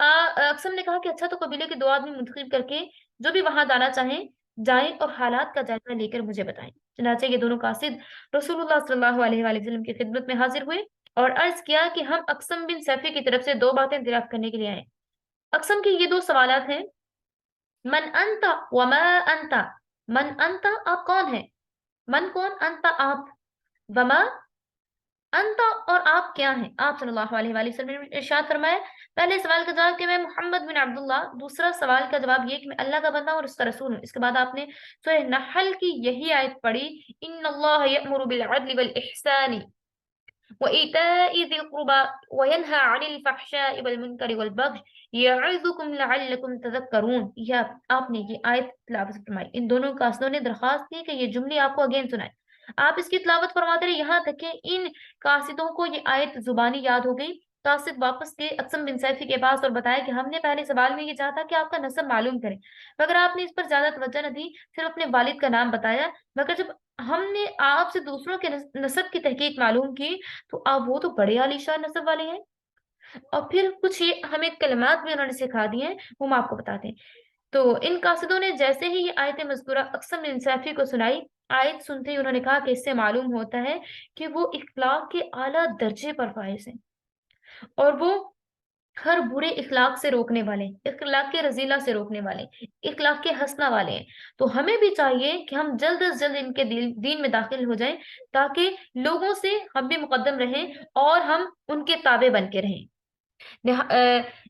اقسم نے کہا کہ اچھا تو قبیلے کے 2 آدمی منتخب کر کے جو بھی وہاں جانا چاہیں جائیں اور حالات کا جائزہ لے کر مجھے بتائیں۔ چنانچہ یہ دونوں قاصد رسول اللہ صلی اللہ علیہ وآلہ وسلم کی خدمت میں حاضر ہوئے اور عرض کیا کہ ہم اقسم بن سیفی کی طرف سے 2 باتیں دریافت کرنے کے لیے آئے۔ اقسم کے یہ 2 سوالات ہیں، من انت وما انت، من انت آپ کون ہیں، من کون، انت آپ، وما انت اور آپ کیا ہیں۔ آپ صلی اللہ علیہ وآلہ وسلم نے ارشاد فرمایا، پہلے سوال کا جواب کہ میں محمد بن عبداللہ، دوسرا سوال کا جواب یہ کہ میں اللہ کا بندہ اور اس کا رسول ہوں۔ اس کے بعد آپ نے سورہ نحل کی یہی آیت پڑھی، ان اللہ یأمر بالعدل والاحسان وإيتاء ذي القربى وينهى عن الفحشاء والمنكر والبغي يعظكم لعلكم تذكرون۔ یہ آپ نے یہ آیت تلاوت فرمائی۔ ان دونوں قاصدوں نے درخواست کی کہ یہ جملے آپ کو اگین سنائیں۔ آپ اس کی تلاوت فرماتے رہے یہاں تک کہ ان قاصدوں کو یہ آیت زبانی یاد ہو گئی۔ قاصد واپس گئے اقسم بن سیفی کے پاس اور بتایا کہ ہم نے پہلے سوال میں یہ چاہا تھا کہ آپ کا نسب معلوم کریں، مگر آپ نے اس پر زیادہ توجہ نہ دی، صرف اپنے والد کا نام بتایا، مگر جب ہم نے آپ سے دوسروں کے نسب کی تحقیق معلوم کی تو آپ وہ تو بڑے عالیشان نسب والے ہیں۔ اور پھر کچھ یہ ہمیں کلمات بھی انہوں نے سکھا دی ہیں، وہ ہم آپ کو بتاتے ہیں۔ تو ان قاصدوں نے جیسے ہی یہ آیت مذکورہ اقسم بن سیفی کو سنائی، آیت سنتے ہی انہوں نے کہا کہ اس سے معلوم ہوتا ہے کہ وہ اخلاق کے اعلیٰ درجے پر فائز ہیں اور وہ ہر برے اخلاق سے روکنے والے، اخلاق کے رذیلہ سے روکنے والے، اخلاق کے حسنہ والے ہیں۔ تو ہمیں بھی چاہیے کہ ہم جلد از جلد ان کے دین میں داخل ہو جائیں تاکہ لوگوں سے ہم بھی مقدم رہیں اور ہم ان کے تابع بن کے رہیں۔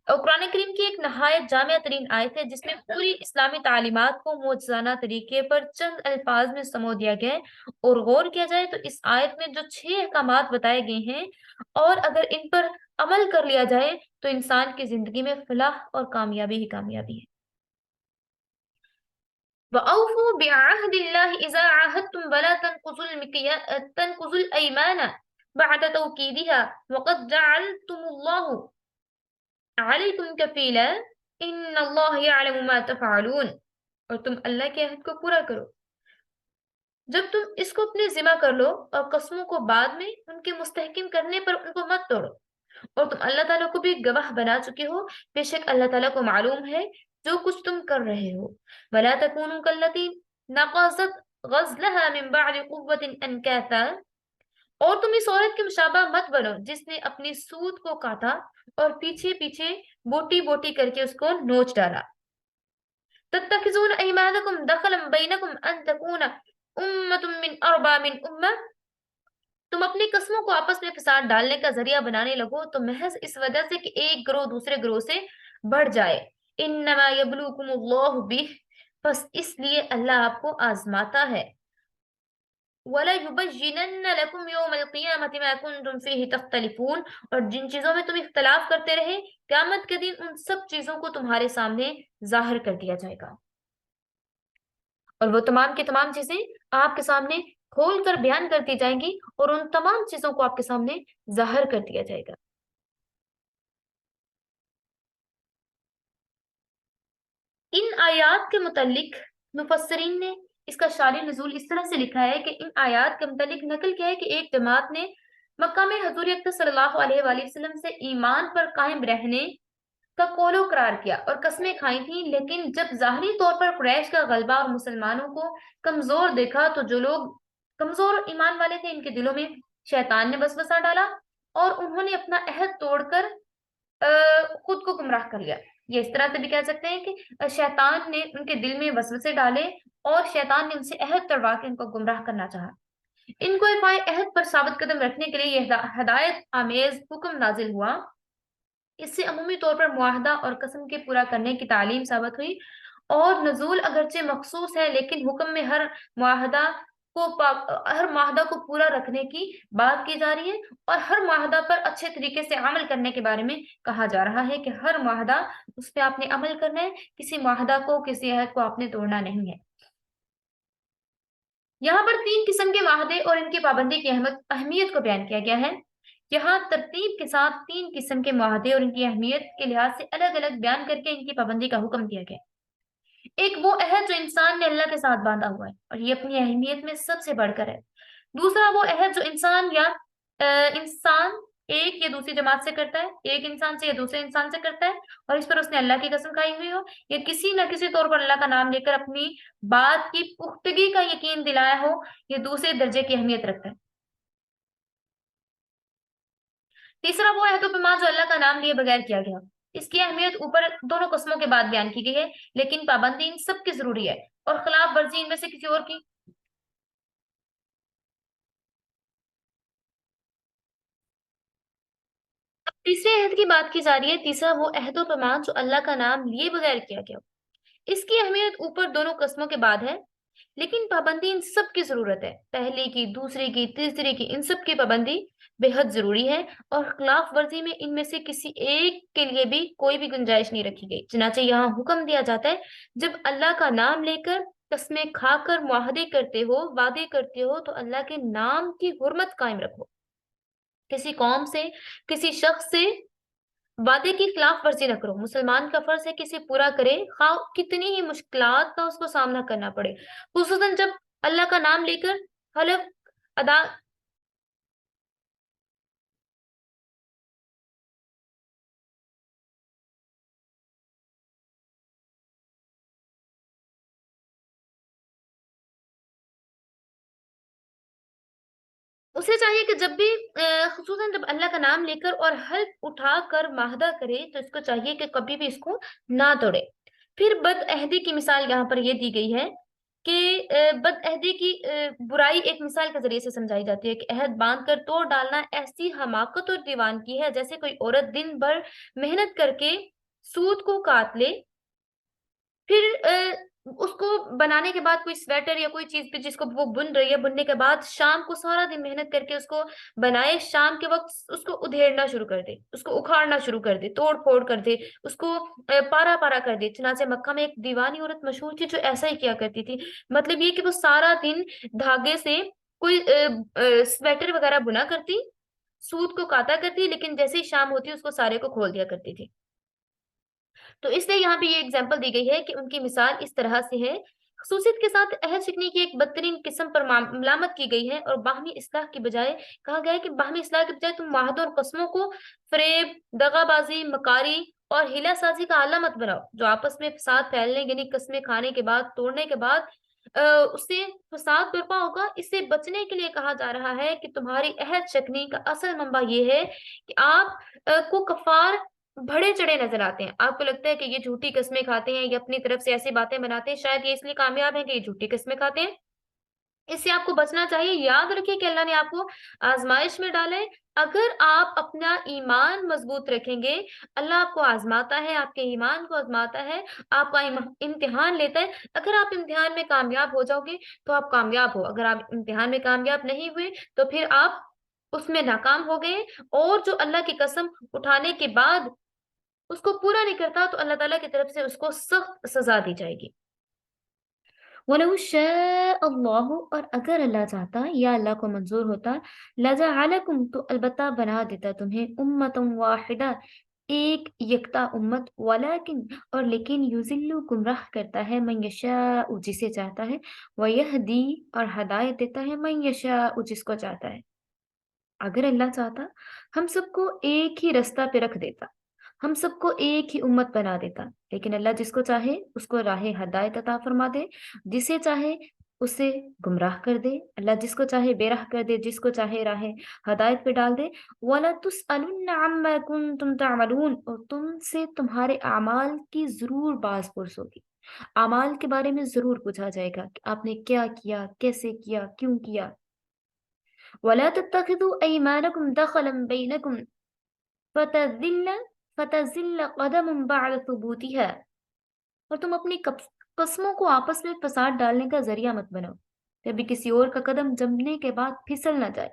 قرآن کریم کی ایک نہایت جامع ترین آیت ہے جس میں پوری اسلامی تعلیمات کو معجزانہ طریقے پر چند الفاظ میں سمو دیا گیا ہے، اور غور کیا جائے تو اس آیت میں جو 6 احکامات بتائے گئے ہیں اور اگر ان پر عمل کر لیا جائے تو انسان کی زندگی میں فلاح اور کامیابی ہی کامیابی ہے۔ وَأَوْفُوا بِعَهْدِ اللَّهِ إِذَا عَاهَدتُّمْ وَلَا تَنقُضُوا الْأَيْمَانَ بَعْدَ تَوْكِيدِهَا وَقَدْ جَعَلْتُمُ اللَّهُ عَلَيْكُمْ كَفِيلًا إِنَّ اللَّهَ يَعْلَمُ مَا تَفْعَلُونَ۔ اور تم اللہ کے عہد کو پورا کرو جب تم اس کو اپنے ذمہ کر لو، اور قسموں کو بعد میں ان کے مستحکم کرنے پر ان کو مت توڑو، اور تم اللہ تعالیٰ کو بھی گواہ بنا چکے ہو، بے شک اللہ تعالیٰ کو معلوم ہے جو کچھ تم کر رہے ہو۔ وَلَا تَكُونُوا كَالَّتِي نَقَضَتْ غَزْلَهَا مِن بَعْدِ قُوَّةٍ أَنكَاثًا۔ اور تم اس عورت کے مشابہ مت بنو جس نے اپنی سوت کو کاٹا اور پیچھے پیچھے بوٹی بوٹی کر کے اس کو نوچ ڈالا۔ تَتَّخِذُونَ أَيْمَانَكُمْ دَخَلًا بَيْنَكُمْ أَن تَكُونَ أُمَّةٌ مِّنْ أَرْبَىٰ مِنْ أُمَّةٍ۔ تم اپنی قسموں کو آپس میں فساد ڈالنے کا ذریعہ بنانے لگو تو محض اس وجہ سے کہ ایک گروہ دوسرے گروہ سے بڑھ جائے۔ انما یبلوکم اللہ بہ، بس اس لیے اللہ آپ کو آزماتا ہے۔ وَلَيُبَيِّنَنَّ لَكُمْ يَوْمَ الْقِيَامَةِ مَا كُنتُمْ فِيهِ تَخْتَلِفُونَ۔ اور جن چیزوں میں تم اختلاف کرتے رہے، قیامت کے دن ان سب چیزوں کو تمہارے سامنے ظاہر کر دیا جائے گا، اور وہ تمام کی تمام چیزیں آپ کے سامنے کھول کر بیان کر دی جائیں گی اور ان تمام چیزوں کو آپ کے سامنے ظاہر کر دیا جائے گا۔ ان آیات کے متعلق مفسرین نے اس کا شان نزول اس طرح سے لکھا ہے کہ ان آیات کے متعلق نقل کیا ہے کہ ایک جماعت نے مکہ میں حضور اکرم صلی اللہ علیہ وآلہ وسلم سے ایمان پر قائم رہنے کا قول و قرار کیا اور قسمیں کھائی تھیں، لیکن جب ظاہری طور پر قریش کا غلبہ اور مسلمانوں کو کمزور دیکھا تو جو لوگ کمزور ایمان والے تھے ان کے دلوں میں شیطان نے وسوسہ ڈالا اور انہوں نے اپنا عہد توڑ کر خود کو گمراہ کر لیا۔ یہ اس طرح سے بھی کہہ سکتے ہیں کہ شیطان نے ان کے دل میں وسوسے ڈالے اور شیطان نے ان سے عہد توڑوا کے ان کو گمراہ کرنا چاہا۔ ان کو پائے عہد پر ثابت قدم رکھنے کے لیے یہ ہدایت آمیز حکم نازل ہوا۔ اس سے عمومی طور پر معاہدہ اور قسم کے پورا کرنے کی تعلیم ثابت ہوئی، اور نزول اگرچہ مخصوص ہے لیکن حکم میں ہر معاہدہ کو پورا رکھنے کی بات کی جا رہی ہے، اور ہر معاہدہ پر اچھے طریقے سے عمل کرنے کے بارے میں کہا جا رہا ہے کہ ہر معاہدہ اس پہ آپ نے عمل کرنا ہے، کسی معاہدہ کو کسی عہد کو آپ نے توڑنا نہیں ہے۔ یہاں پر 3 قسم کے معاہدے اور ان کی پابندی کی اہمیت کو بیان کیا گیا ہے۔ یہاں ترتیب کے ساتھ 3 قسم کے معاہدے اور ان کی اہمیت کے لحاظ سے الگ الگ بیان کر کے ان کی پابندی کا حکم دیا گیا۔ ایک وہ عہد جو انسان نے اللہ کے ساتھ باندھا ہوا ہے اور یہ اپنی اہمیت میں سب سے بڑھ کر ہے۔ دوسرا وہ عہد جو انسان ایک یا دوسری جماعت سے کرتا ہے، ایک انسان سے یا دوسرے انسان سے کرتا ہے، اور اس پر اس نے اللہ کی قسم کھائی ہوئی ہو، یا کسی نہ کسی طور پر اللہ کا نام لے کر اپنی بات کی پختگی کا یقین دلایا ہو، یہ دوسرے درجے کی اہمیت رکھتا ہے۔ تیسرا وہ عہد و پیمان جو اللہ کا نام لیے بغیر کیا گیا، اس کی اہمیت اوپر دونوں قسموں کے بعد بیان کی گئی ہے، لیکن پابندی ان سب کی ضروری ہے، اور خلاف ورزی ان میں سے کسی اور کی۔ اب تیسرے عہد کی بات کی جا رہی ہے۔ تیسرا وہ عہد و پیمان جو اللہ کا نام لیے بغیر کیا گیا، اس کی اہمیت اوپر دونوں قسموں کے بعد ہے، لیکن پابندی ان سب کی ضرورت ہے، پہلے کی، دوسرے کی، تیسرے کی، ان سب کی پابندی بے حد ضروری ہے، اور خلاف ورزی میں ان میں سے کسی ایک کے لیے بھی کوئی بھی گنجائش نہیں رکھی گئی۔ چنانچہ یہاں حکم دیا جاتا ہے جب اللہ کا نام لے کر قسمیں کھا کر معاہدے کرتے ہو، وعدے کرتے ہو، تو اللہ کے نام کی حرمت قائم رکھو۔ کسی قوم سے، کسی شخص سے وعدے کی خلاف ورزی نہ کرو۔ مسلمان کا فرض ہے کہ اسے پورا کرے، خواہ کتنی ہی مشکلات کا اس کو سامنا کرنا پڑے، خصوصاً جب اللہ کا نام لے کر حلف ادا اسے چاہیے کہ جب بھی خصوصاً جب اللہ کا نام لے کر اور حلف اٹھا کر معاہدہ کرے تو اس کو چاہیے کہ کبھی بھی اس کو نہ توڑے۔ پھر بد عہدی کی مثال یہاں پر یہ دی گئی ہے کہ بد عہدی کی برائی ایک مثال کے ذریعے سے سمجھائی جاتی ہے کہ عہد باندھ کر توڑ ڈالنا ایسی حماقت اور دیوان کی ہے جیسے کوئی عورت دن بھر محنت کر کے سود کو کاٹ لے، پھر اس کو بنانے کے بعد کوئی سویٹر یا کوئی چیز پہ جس کو وہ بن رہی ہے، بننے کے بعد شام کو سارا دن محنت کر کے اس کو بنائے، شام کے وقت اس کو ادھیڑنا شروع کر دے، اس کو اکھاڑنا شروع کر دے، توڑ پھوڑ کر دے، اس کو پارا پارا کر دے۔ چنانچہ مکہ میں ایک دیوانی عورت مشہور تھی جو ایسا ہی کیا کرتی تھی، مطلب یہ کہ وہ سارا دن دھاگے سے کوئی سویٹر وغیرہ بنا کرتی، سوت کو کاتا کرتی، لیکن جیسے ہی شام ہوتی اس کو سارے کو کھول دیا کرتی تھی۔ تو اس لیے یہاں پہ یہ اگزامپل دی گئی ہے کہ ان کی مثال اس طرح سے ہے۔ خصوصیت کے ساتھ عہد شکنی کی ایک بدترین قسم پر ملامت کی گئی ہے، اور باہمی اصلاح کی بجائے کہا گیا ہے کہ باہمی اصلاح کے بجائے تم معاہدوں اور قسموں کو فریب، دغا بازی، مکاری اور ہیلا سازی کا آلہ مت بناؤ، جو آپس میں فساد پھیلنے یعنی قسمیں کھانے کے بعد، توڑنے کے بعد اس سے فساد برپا ہوگا۔ اس سے بچنے کے لیے کہا جا رہا ہے کہ تمہاری عہد شکنی کا اصل منبع یہ ہے کہ آپ کو کفار بڑے چڑھے نظر آتے ہیں، آپ کو لگتا ہے کہ یہ جھوٹی قسمیں کھاتے ہیں، یہ اپنی طرف سے ایسی باتیں بناتے ہیں، شاید یہ اس لیے کامیاب ہیں کہ یہ جھوٹی قسمیں کھاتے ہیں۔ اس سے آپ کو بچنا چاہیے۔ یاد رکھیے کہ اللہ نے آپ کو آزمائش میں ڈالا ہے، اگر آپ اپنا ایمان مضبوط رکھیں گے، اللہ آپ کو آزماتا ہے، آپ کے ایمان کو آزماتا ہے، آپ کا امتحان لیتا ہے۔ اگر آپ امتحان میں کامیاب ہو جاؤ گے تو آپ کامیاب ہو، اگر آپ امتحان میں کامیاب نہیں ہوئے تو پھر آپ اس میں ناکام ہو گئے، اور جو اللہ کی قسم اٹھانے کے بعد اس کو پورا نہیں کرتا تو اللہ تعالیٰ کی طرف سے اس کو سخت سزا دی جائے گی۔ وَلَوْ شَاءَ اللَّهُ، اور اگر اللہ چاہتا یا اللہ کو منظور ہوتا، لَجَعَلَكُمْ، تو البتہ بنا دیتا تمہیں أُمَّةً وَاحِدَةً، ایک یکتا امت، وَلَكِنْ، اور لیکن یُضِلُّ، گمراہ کرتا ہے، مَن یشاء، جسے چاہتا ہے، وَيَهْدِي، اور ہدایت دیتا ہے، مَن یشاء، جس کو چاہتا ہے۔ اگر اللہ چاہتا ہم سب کو ایک ہی رستہ پہ رکھ دیتا، ہم سب کو ایک ہی امت بنا دیتا، لیکن اللہ جس کو چاہے اس کو راہ ہدایت عطا فرما دے، جسے چاہے اسے گمراہ کر دے. اللہ جس کو چاہے بے راہ کر دے, جس کو چاہے راہ ہدایت پہ ڈال دے. وَلَتُسْأَلُنَّ عَمَّا كُنتُمْ تَعْمَلُونَ, اور تم سے تمہارے اعمال کی ضرور باز پرس ہوگی. اعمال کے بارے میں ضرور پوچھا جائے گا کہ آپ نے کیا کیا, کیسے کیا, کیوں کیا. وَلَا تَتَّخِذُوا أَيْمَانَكُمْ دَخَلًا بَيْنَكُمْ فَتَزِلَّ قَدَمٌ بَعْدَ ثُبُوتِهَا, اور تم اپنی قسموں کو آپس میں فساد ڈالنے کا ذریعہ مت بناؤ, کبھی کسی اور کا قدم جمنے کے بعد پھسل نہ جائے.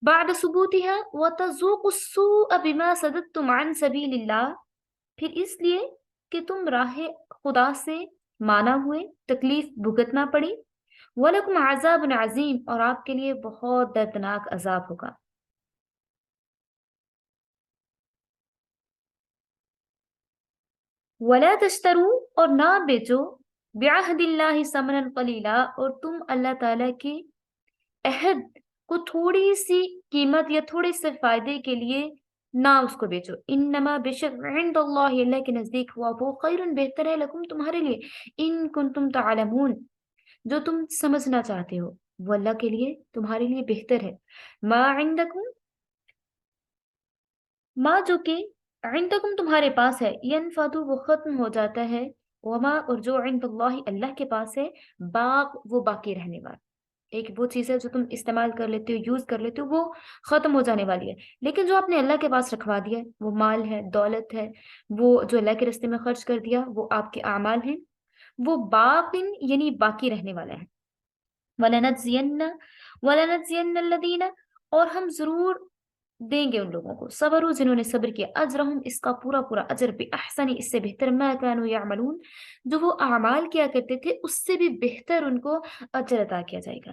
بعد ثبوتها وتذوقوا السوء بما صددتم عن سبيل الله, پھر اس لیے کہ تم راہ خدا سے مانا ہوئے تکلیف بھگتنا پڑی. وَلَكُمْ عَذَابٌ عَظِيمٌ, اور آپ کے لیے بہت دردناک عذاب ہوگا. وَلَا تَشْتَرُوا, اور نہ بیچو, بِعَهْدِ اللَّهِ ثَمَنًا قَلِيلًا, اور تم اللہ تعالیٰ کے عہد کو تھوڑی سی قیمت یا تھوڑے سے فائدے کے لیے نہ اس کو بیچو. انما بشک عند اللہ, اللہ کے نزدیک ہوا وہ خیر, بہتر ہے, لکم تمہارے لیے, ان کنتم تعلمون, جو تم سمجھنا چاہتے ہو, وہ اللہ کے لیے تمہارے لیے بہتر ہے. ما عندکم, ما جو کہ عندکم تمہارے پاس ہے, ینفدو وہ ختم ہو جاتا ہے, وما اور جو عند اللہ اللہ کے پاس ہے, باق وہ باقی رہنے والا. ایک وہ چیز ہے جو تم استعمال کر لیتے ہو, یوز کر لیتے ہو, وہ ختم ہو جانے والی ہے. لیکن جو آپ نے اللہ کے پاس رکھوا دیا ہے, وہ مال ہے, دولت ہے, وہ جو اللہ کے راستے میں خرچ کر دیا, وہ آپ کے اعمال ہیں, وہ باقٍ یعنی باقی رہنے والا ہے. وَلَنَجْزِيَنَّ الَّذِينَ, اور ہم ضرور دیں گے ان لوگوں کو, صبروا جنہوں نے صبر کیا, اجرہم اس کا پورا پورا اجر, بِأَحْسَنِ اس سے بہتر, مَا كَانُوا يَعْمَلُونَ جو وہ اعمال کیا کرتے تھے اس سے بھی بہتر ان کو اجر عطا کیا جائے گا.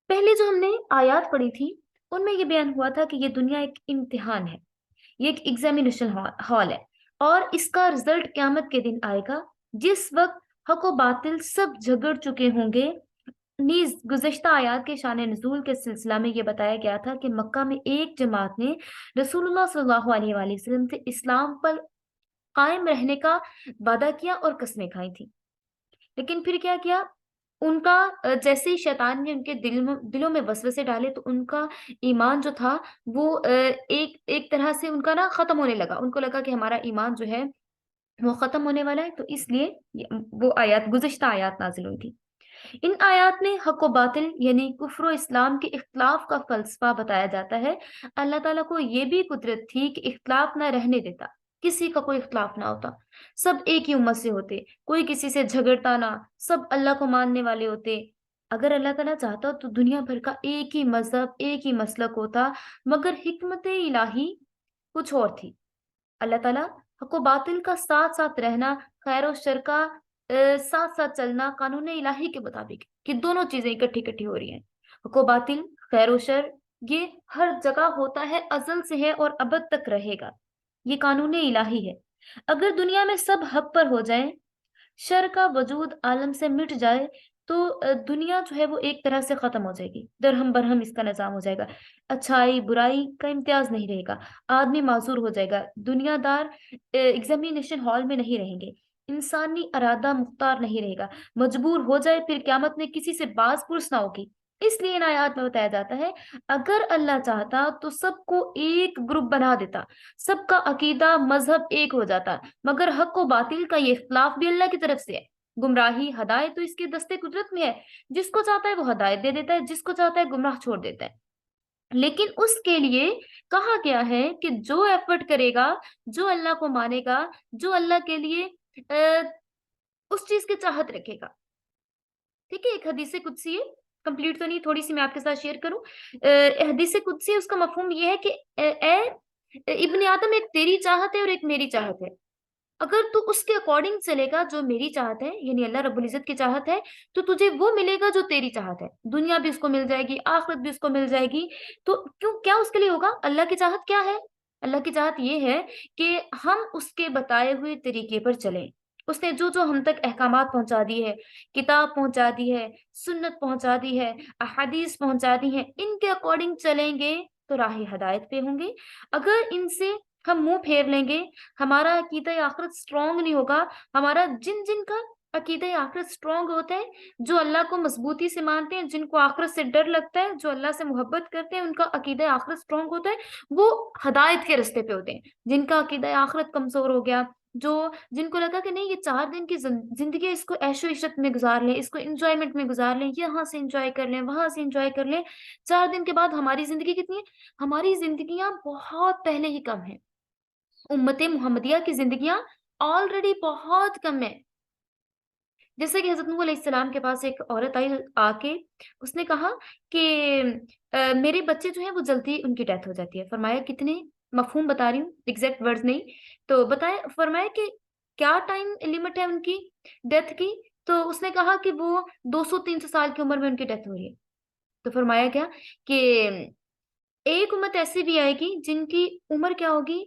پہلے جو ہم نے آیات پڑھی تھی ان میں یہ بیان ہوا تھا کہ یہ دنیا ایک امتحان ہے, یہ ایک ایگزامینیشن ہال ہے, اور اس کا رزلٹ قیامت کے دن آئے گا جس وقت حق و باطل سب جھگڑ چکے ہوں گے. نیز گزشتہ آیات کے شان نزول کے سلسلہ میں یہ بتایا گیا تھا کہ مکہ میں ایک جماعت نے رسول اللہ صلی اللہ علیہ وآلہ وسلم سے اسلام پر قائم رہنے کا وعدہ کیا اور قسمیں کھائی تھی. لیکن پھر کیا کیا, ان کا جیسے ہی شیطان نے ان کے دلوں میں وسوسے ڈالے تو ان کا ایمان جو تھا وہ ایک طرح سے ان کا نا ختم ہونے لگا. ان کو لگا کہ ہمارا ایمان جو ہے وہ ختم ہونے والا ہے, تو اس لیے وہ آیات گزشتہ آیات نازل ہوئی تھی. ان آیات میں حق و باطل یعنی کفر و اسلام کے اختلاف کا فلسفہ بتایا جاتا ہے. اللہ تعالیٰ کو یہ بھی قدرت تھی کہ اختلاف نہ رہنے دیتا, کسی کا کوئی اختلاف نہ ہوتا, سب ایک ہی امت سے ہوتے, کوئی کسی سے جھگڑتا نہ, سب اللہ کو ماننے والے ہوتے. اگر اللہ تعالیٰ چاہتا تو دنیا بھر کا ایک ہی مذہب, ایک ہی مسلک ہوتا, مگر حکمت الہی کچھ اور تھی. اللہ تعالیٰ حق و باطل کا ساتھ ساتھ رہنا, خیر و شر کا ساتھ ساتھ چلنا قانون الہی کے مطابق, کہ دونوں چیزیں اکٹھی ہو رہی ہیں. حق و باطل, خیر و شر, یہ ہر جگہ ہوتا ہے, ازل سے ہے اور ابد تک رہے گا, یہ قانون الہی ہے. اگر دنیا میں سب حق پر ہو جائیں, شر کا وجود عالم سے مٹ جائے, تو دنیا جو ہے وہ ایک طرح سے ختم ہو جائے گی, درہم برہم اس کا نظام ہو جائے گا, اچھائی برائی کا امتیاز نہیں رہے گا, آدمی معذور ہو جائے گا, دنیا دار ایگزامینیشن ہال میں نہیں رہیں گے, انسانی ارادہ مختار نہیں رہے گا, مجبور ہو جائے پھر قیامت میں کسی سے باز پرس نہ ہوگی. اس لیے ان آیات میں بتایا جاتا ہے اگر اللہ چاہتا تو سب کو ایک گروپ بنا دیتا, سب کا عقیدہ مذہب ایک ہو جاتا, مگر حق و باطل کا یہ اختلاف بھی اللہ کی طرف سے ہے. گمراہی ہدایت تو اس کے دستے قدرت میں ہے, جس کو چاہتا ہے وہ ہدایت دے دیتا ہے, جس کو چاہتا ہے گمراہ چھوڑ دیتا ہے. لیکن اس کے لیے کہا گیا ہے کہ جو ایفرٹ کرے گا, جو اللہ کو مانے گا, جو اللہ کے لیے اس چیز کی چاہت رکھے گا. ٹھیک ہے, ایک حدیث قدسی ہے, کمپلیٹ تو نہیں, تھوڑی سی میں آپ کے ساتھ شیئر کروں. حدیث قدسی اس کا مفہوم یہ ہے کہ اے ابن آدم, ایک تیری چاہت ہے اور ایک میری چاہت ہے. اگر تو اس کے اکارڈنگ چلے گا, جو میری چاہت ہے یعنی اللہ رب العزت کی چاہت ہے, تو تجھے وہ ملے گا جو تیری چاہت ہے. دنیا بھی اس کو مل جائے گی, آخرت بھی اس کو مل جائے گی. تو کیا اس کے لیے ہوگا؟ اللہ کی چاہت کیا ہے؟ اللہ کی چاہت یہ ہے کہ ہم اس کے بتائے ہوئے طریقے پر چلیں. اس نے جو ہم تک احکامات پہنچا دی ہے, کتاب پہنچا دی ہے, سنت پہنچا دی ہے, احادیث پہنچا دی ہیں, ان کے اکارڈنگ چلیں گے تو راہ ہدایت پہ ہوں گے. اگر ان سے ہم منہ پھیر لیں گے, ہمارا عقیدہ آخرت اسٹرانگ نہیں ہوگا, ہمارا جن کا عقیدہ آخرت اسٹرانگ ہوتا ہے. جو اللہ کو مضبوطی سے مانتے ہیں، جن کو آخرت سے ڈر لگتا ہے، جو اللہ سے محبت کرتے ہیں، ان کا عقیدہ آخرت اسٹرانگ ہوتا ہے، وہ ہدایت کے رستے پہ ہوتے ہیں. جن کا عقیدہ آخرت کمزور ہو گیا، جن کو لگا کہ نہیں، یہ 4 دن کی زندگی ہے، اس کو عیش و عشرت میں گزار لیں، اس کو انجوائمنٹ میں گزار لیں، یہاں سے انجوائے کر لیں، وہاں سے انجوائے کر لیں. 4 دن کے بعد ہماری زندگی کتنی ہے؟ ہماری زندگیاں بہت پہلے ہی کم ہیں. امت محمدیہ کی زندگیاں آلریڈی بہت کم ہیں. جیسے کہ حضرت نوح علیہ السلام کے پاس ایک عورت آئی آ کے، اس نے کہا کہ میرے بچے جو ہیں وہ جلدی ان کی ڈیتھ ہو جاتی ہے. فرمایا کتنے؟ مفہوم بتا رہی ہوں، ایگزیکٹ ورڈز نہیں. تو بتایا، فرمایا کہ کیا ٹائم لمٹ ہے ان کی ڈیتھ کی؟ تو اس نے کہا کہ وہ 200-300 سال کی عمر میں ان کی ڈیتھ ہو رہی ہے. تو فرمایا کیا کہ ایک امت ایسی بھی آئے گی جن کی عمر کیا ہوگی؟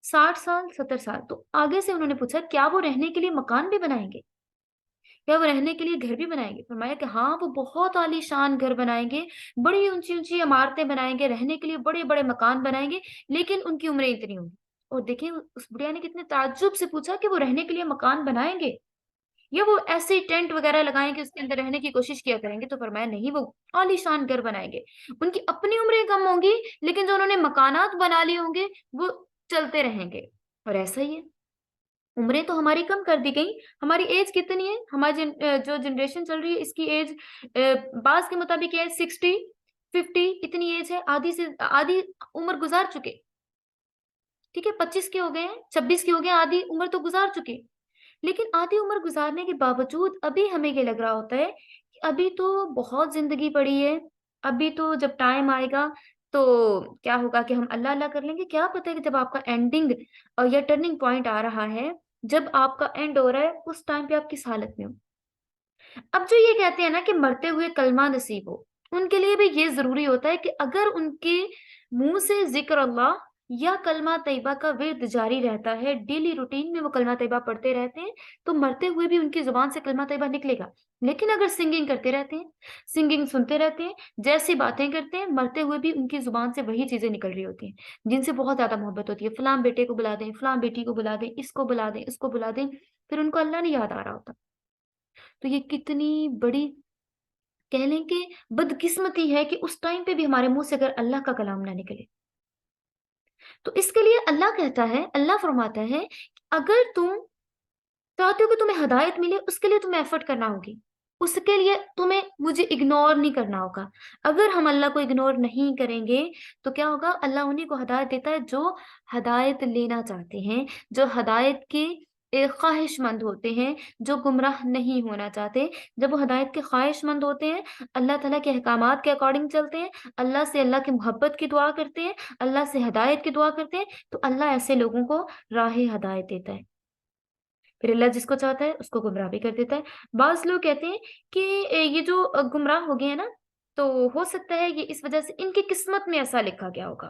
60 سال، 70 سال. تو آگے سے انہوں نے پوچھا کیا وہ رہنے کے لیے مکان بھی بنائیں گے؟ کیا وہ رہنے کے لیے گھر بھی بنائیں گے؟ فرمایا کہ ہاں، وہ بہت عالی شان گھر بنائیں گے، بڑی اونچی اونچی عمارتیں بنائیں گے، رہنے کے لیے بڑے بڑے مکان بنائیں گے، لیکن ان کی عمریں اتنی ہوں گی. اور دیکھیں اس بڑھیا نے کتنے تعجب سے پوچھا کہ وہ رہنے کے لیے مکان بنائیں گے یا وہ ایسے ہی ٹینٹ وغیرہ لگائیں گے، اس کے اندر رہنے کی کوشش کیا کریں گے؟ تو فرمایا نہیں، وہ عالی شان گھر بنائیں گے. ان کی اپنی عمریں کم ہوں گی، لیکن جو انہوں نے مکانات بنا لیے ہوں گے وہ چلتے رہیں گے. اور ایسا ہی ہے، عمریں تو ہماری کم کر دی گئی. ہماری ایج کتنی ہے؟ ہماری جو جنریشن چل رہی ہے اس کی ایج بعض کے مطابق ہے 60 50، اتنی ایج ہے. آدھی سے آدھی عمر گزار چکے. ٹھیک ہے، 25 کے ہو گئے ہیں، 26 کے ہو گئے، آدھی عمر تو گزار چکے. لیکن آدھی عمر گزارنے کے باوجود ابھی ہمیں یہ لگ رہا ہوتا ہے کہ ابھی تو بہت زندگی پڑی ہے، ابھی تو جب ٹائم آئے گا تو کیا ہوگا کہ ہم اللہ اللہ کر لیں گے. کیا پتہ ہے کہ جب آپ کا اینڈنگ یا ٹرننگ پوائنٹ آ رہا ہے، جب آپ کا اینڈ ہو رہا ہے، اس ٹائم پہ آپ کس حالت میں ہو. اب جو یہ کہتے ہیں نا کہ مرتے ہوئے کلمہ نصیب ہو، ان کے لیے بھی یہ ضروری ہوتا ہے کہ اگر ان کے منہ سے ذکر اللہ یا کلمہ طیبہ کا ورد جاری رہتا ہے، ڈیلی روٹین میں وہ کلمہ طیبہ پڑھتے رہتے ہیں، تو مرتے ہوئے بھی ان کی زبان سے کلمہ طیبہ نکلے گا. لیکن اگر سنگنگ کرتے رہتے ہیں، سنگنگ سنتے رہتے ہیں، جیسی باتیں کرتے ہیں، مرتے ہوئے بھی ان کی زبان سے وہی چیزیں نکل رہی ہوتی ہیں جن سے بہت زیادہ محبت ہوتی ہے. فلاں بیٹے کو بلا دیں، فلاں بیٹی کو بلا دیں، اس کو بلا دیں، اس کو بلا دیں، پھر ان کو اللہ نہیں یاد آ رہا ہوتا. تو یہ کتنی بڑی کہہ لیں کہ بدقسمتی ہے کہ اس ٹائم پہ بھی ہمارے منہ سے اگر اللہ کا کلام نہ نکلے. تو اس کے لیے اللہ کہتا ہے، اللہ فرماتا ہے کہ اگر تم چاہتے ہو کہ تمہیں ہدایت ملے، اس کے لیے تمہیں ایفرٹ کرنا ہوگی، اس کے لیے تمہیں مجھے اگنور نہیں کرنا ہوگا. اگر ہم اللہ کو اگنور نہیں کریں گے تو کیا ہوگا؟ اللہ انہیں کو ہدایت دیتا ہے جو ہدایت لینا چاہتے ہیں، جو ہدایت کے خواہش مند ہوتے ہیں، جو گمراہ نہیں ہونا چاہتے. جب وہ ہدایت کے خواہش مند ہوتے ہیں، اللہ تعالیٰ کے احکامات کے اکارڈنگ چلتے ہیں، اللہ سے اللہ کی محبت کی دعا کرتے ہیں، اللہ سے ہدایت کی دعا کرتے ہیں، تو اللہ ایسے لوگوں کو راہ ہدایت دیتا ہے. پھر اللہ جس کو چاہتا ہے اس کو گمراہ بھی کر دیتا ہے. بعض لوگ کہتے ہیں کہ یہ جو گمراہ ہو گئے ہیں نا، تو ہو سکتا ہے یہ اس وجہ سے ان کی قسمت میں ایسا لکھا گیا ہوگا.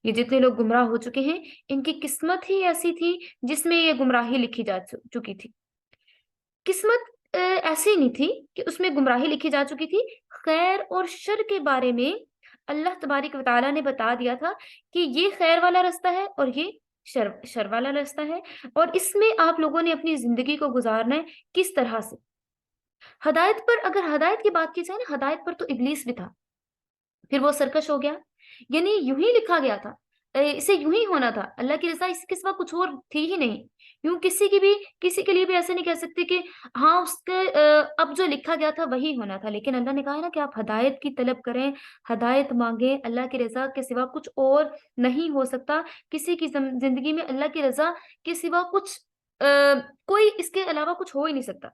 یہ جتنے لوگ گمراہ ہو چکے ہیں، ان کی قسمت ہی ایسی تھی جس میں یہ گمراہی لکھی جا چکی تھی. قسمت ایسی نہیں تھی کہ اس میں گمراہی لکھی جا چکی تھی. خیر اور شر کے بارے میں اللہ تبارک و تعالیٰ نے بتا دیا تھا کہ یہ خیر والا رستہ ہے اور یہ شر والا رستہ ہے، اور اس میں آپ لوگوں نے اپنی زندگی کو گزارنا ہے کس طرح سے. ہدایت پر اگر ہدایت کی بات کی جائے نا، ہدایت پر تو ابلیس بھی تھا، پھر وہ سرکش ہو گیا. یعنی یوں ہی لکھا گیا تھا، اسے یوں ہی ہونا تھا. اللہ کی رضا اس کے سوا کچھ اور تھی ہی نہیں. یوں کسی کے لیے بھی ایسے نہیں کہہ سکتے کہ ہاں اس کے اب جو لکھا گیا تھا وہی ہونا تھا. لیکن اللہ نے کہا ہے نا کہ آپ ہدایت کی طلب کریں، ہدایت مانگیں. اللہ کی رضا کے سوا کچھ اور نہیں ہو سکتا. کسی کی زندگی میں اللہ کی رضا کے سوا کچھ کوئی اس کے علاوہ کچھ ہو ہی نہیں سکتا.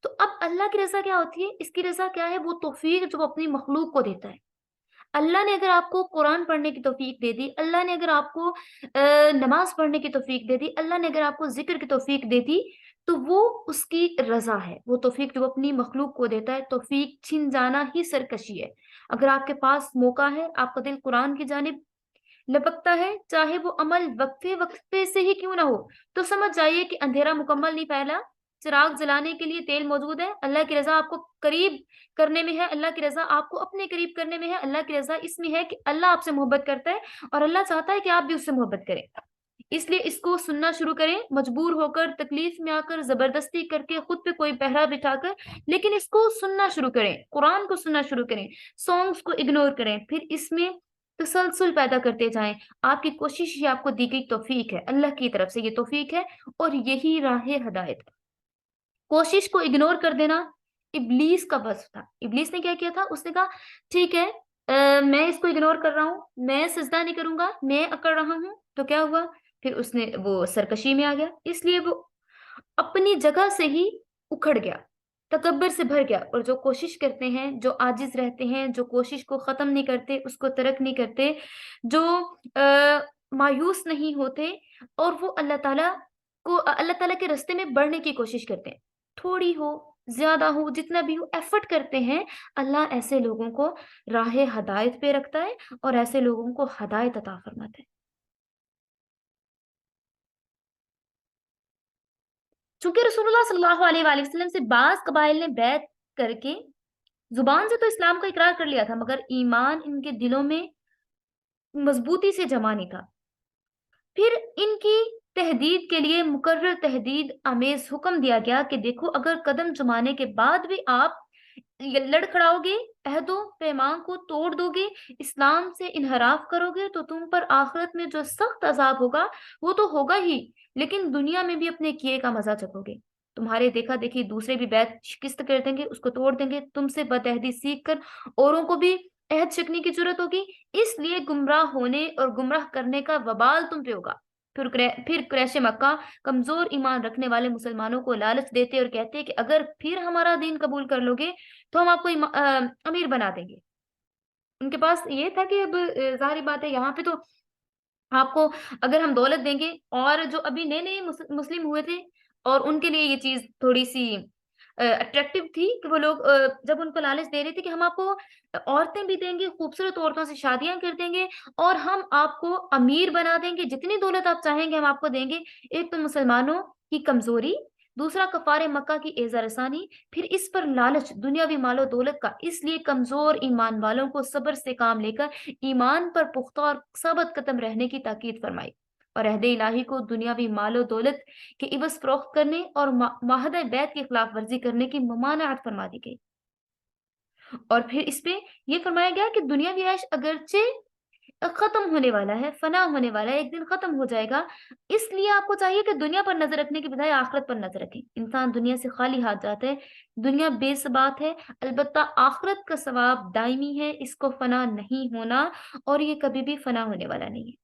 تو اب اللہ کی رضا کیا ہوتی ہے؟ اس کی رضا کیا ہے؟ وہ توفیق جو وہ اپنی مخلوق کو دیتا ہے. اللہ نے اگر آپ کو قرآن پڑھنے کی توفیق دے دی، اللہ نے اگر آپ کو نماز پڑھنے کی توفیق دے دی، اللہ نے اگر آپ کو ذکر کی توفیق دے دی، تو وہ اس کی رضا ہے. وہ توفیق جو اپنی مخلوق کو دیتا ہے. توفیق چھن جانا ہی سرکشی ہے. اگر آپ کے پاس موقع ہے، آپ کا دل قرآن کی جانب لپکتا ہے، چاہے وہ عمل وقفے سے ہی کیوں نہ ہو، تو سمجھ جائیے کہ اندھیرا مکمل نہیں پھیلا. چراغ جلانے کے لیے تیل موجود ہے. اللہ کی رضا آپ کو قریب کرنے میں ہے، اللہ کی رضا آپ کو اپنے قریب کرنے میں ہے. اللہ کی رضا اس میں ہے کہ اللہ آپ سے محبت کرتا ہے اور اللہ چاہتا ہے کہ آپ بھی اس سے محبت کریں. اس لیے اس کو سننا شروع کریں، مجبور ہو کر، تکلیف میں آ کر، زبردستی کر کے، خود پہ کوئی پہرا بٹھا کر، لیکن اس کو سننا شروع کریں، قرآن کو سننا شروع کریں، سانگس کو اگنور کریں، پھر اس میں تسلسل پیدا کرتے جائیں۔ آپ کی کوشش ہی آپ کو دی گئی توفیق ہے، اللہ کی طرف سے یہ توفیق ہے، اور یہی راہ ہدایت ہے۔ کوشش کو اگنور کر دینا ابلیس کا وصف تھا۔ ابلیس نے کیا کیا تھا؟ اس نے کہا ٹھیک ہے، میں اس کو اگنور کر رہا ہوں، میں سجدہ نہیں کروں گا، میں اکڑ رہا ہوں، تو کیا ہوا؟ پھر اس نے وہ سرکشی میں آ گیا، اس لیے وہ اپنی جگہ سے ہی اکھڑ گیا، تکبر سے بھر گیا۔ اور جو کوشش کرتے ہیں، جو عاجز رہتے ہیں، جو کوشش کو ختم نہیں کرتے، اس کو ترک نہیں کرتے، جو مایوس نہیں ہوتے، اور وہ اللہ تعالیٰ کے راستے میں بڑھنے کی کوشش کرتے ہیں، تھوڑی ہو زیادہ ہو جتنا بھی ہو ایفرٹ کرتے ہیں، اللہ ایسے لوگوں کو راہ ہدایت پہ رکھتا ہے اور ایسے لوگوں کو ہدایت عطا فرماتا ہے۔ چونکہ رسول اللہ صلی اللہ علیہ وآلہ وسلم سے بعض قبائل نے بیعت کر کے زبان سے تو اسلام کا اقرار کر لیا تھا، مگر ایمان ان کے دلوں میں مضبوطی سے جمع نہیں تھا۔ پھر ان کی تحدید کے لیے مقرر تحدید آمیز حکم دیا گیا کہ دیکھو، اگر قدم جمانے کے بعد بھی آپ لڑکھڑاؤ گے، عہد و پیمان کو توڑ دو گے، اسلام سے انحراف کرو گے، تو تم پر آخرت میں جو سخت عذاب ہوگا وہ تو ہوگا ہی، لیکن دنیا میں بھی اپنے کیے کا مزہ چکھو گے۔ تمہارے دیکھا دیکھی دوسرے بھی بیعت شکست کر دیں گے، اس کو توڑ دیں گے، تم سے بدعہدی سیکھ کر اوروں کو بھی عہد شکنی کی ضرورت ہوگی، اس لیے گمراہ ہونے اور گمراہ کرنے کا وبال تم پہ ہوگا۔ پھر قریش مکہ کمزور ایمان رکھنے والے مسلمانوں کو لالچ دیتے اور کہتے کہ اگر پھر ہمارا دین قبول کر لو گے تو ہم آپ کو امیر بنا دیں گے۔ ان کے پاس یہ تھا کہ اب ظاہری بات ہے، یہاں پہ تو آپ کو اگر ہم دولت دیں گے، اور جو ابھی نئے نئے مسلم ہوئے تھے اور ان کے لیے یہ چیز تھوڑی سی اٹریکٹیو تھی کہ وہ لوگ جب ان کو لالچ دے رہے تھے کہ ہم آپ کو عورتیں بھی دیں گے، خوبصورت عورتوں سے شادیاں کر دیں گے، اور ہم آپ کو امیر بنا دیں گے، جتنی دولت آپ چاہیں گے ہم آپ کو دیں گے۔ ایک تو مسلمانوں کی کمزوری، دوسرا کفار مکہ کی اعزا رسانی، پھر اس پر لالچ دنیاوی مال و دولت کا، اس لیے کمزور ایمان والوں کو صبر سے کام لے کر ایمان پر پختہ اور ثابت قدم رہنے کی تاکید فرمائی، اور عہد الہی کو دنیاوی مال و دولت کے عوض فروخت کرنے اور معاہدہ بیعت کی خلاف ورزی کرنے کی ممانعت فرما دی گئی۔ اور پھر اس پہ یہ فرمایا گیا کہ دنیاوی عیش اگرچہ ختم ہونے والا ہے، فنا ہونے والا ہے، ایک دن ختم ہو جائے گا، اس لیے آپ کو چاہیے کہ دنیا پر نظر رکھنے کی بجائے آخرت پر نظر رکھیں۔ انسان دنیا سے خالی ہاتھ جاتا ہے، دنیا بے ثبات ہے، البتہ آخرت کا ثواب دائمی ہے، اس کو فنا نہیں ہونا، اور یہ کبھی بھی فنا ہونے والا نہیں ہے۔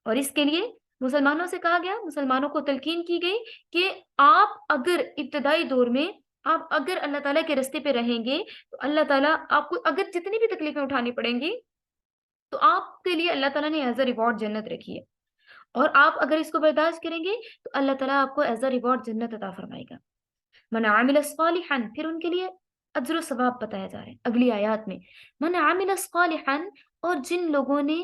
اور اس کے لیے مسلمانوں سے کہا گیا، مسلمانوں کو تلقین کی گئی کہ آپ اگر ابتدائی دور میں آپ اگر اللہ تعالیٰ کے راستے پہ رہیں گے تو اللہ تعالیٰ آپ کو اگر جتنی بھی تکلیفیں اٹھانی پڑیں گی تو آپ کے لیے اللہ تعالیٰ نے ایز اے ریوارڈ جنت رکھی ہے، اور آپ اگر اس کو برداشت کریں گے تو اللہ تعالیٰ آپ کو ایز اے ریوارڈ جنت عطا فرمائے گا۔ من عامل صالحا، پھر ان کے لیے اجر و ثواب بتایا جا رہا ہے اگلی آیات میں۔ من عامل صالحا، اور جن لوگوں نے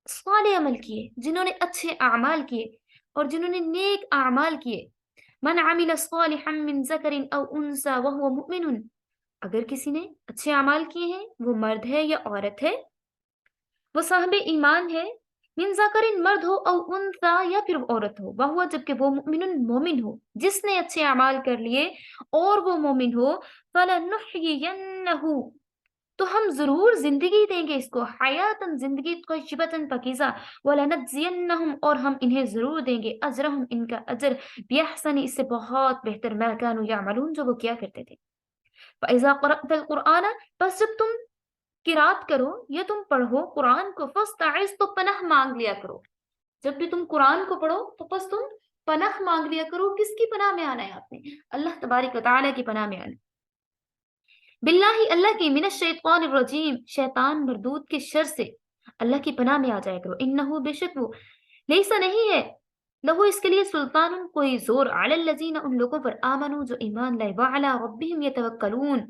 صالح عمل کیے، جنہوں نے اچھے اعمال کیے اور جنہوں نے نیک اعمال کیے۔ من عمل صالحا من ذکر او انثى وهو مؤمن، اگر کسی نے اچھے اعمال کیے ہیں، وہ مرد ہے یا عورت ہے، وہ صاحب ایمان ہے، من ذکر مرد ہو او انثى یا پھر عورت ہو، وہو جبکہ وہ مؤمن مومن ہو، جس نے اچھے اعمال کر لیے اور وہ مومن ہو، فلنحيينه، تو ہم ضرور زندگی دیں گے اس کو، حیاتن زندگی کو، شبتن پکیزہ، وَلَنَجْزِيَنَّهُمْ اور ہم انہیں ضرور دیں گے، اجرہم ان کا اجر، بیحسن اس سے بہت بہتر، ما كانوا يعملون جو وہ کیا کرتے تھے۔ فَإِذَا قَرَأْتَ الْقُرْآنَ، بس جب تم قرات کرو یا تم پڑھو قرآن کو، فَاسْتَعِذْ تو پناہ مانگ لیا کرو، جب بھی تم قرآن کو پڑھو تو بس تم پناہ مانگ لیا کرو، کس کی پناہ میں آنا ہے آپ نے؟ اللہ تبارک و تعالیٰ کی پناہ میں آنا، باللہ اللہ کی، من الشیطان الرجیم شیطان مردود کے شر سے اللہ کی پناہ میں آ جایا کرو۔ انہو بے شک وہ، لیسا نہیں ہے، لہو اس کے لیے سلطان کوئی زور، علی الذین ان لوگوں پر، آمنو جو ایمان لائے، وعلی ربہم یتوکلون،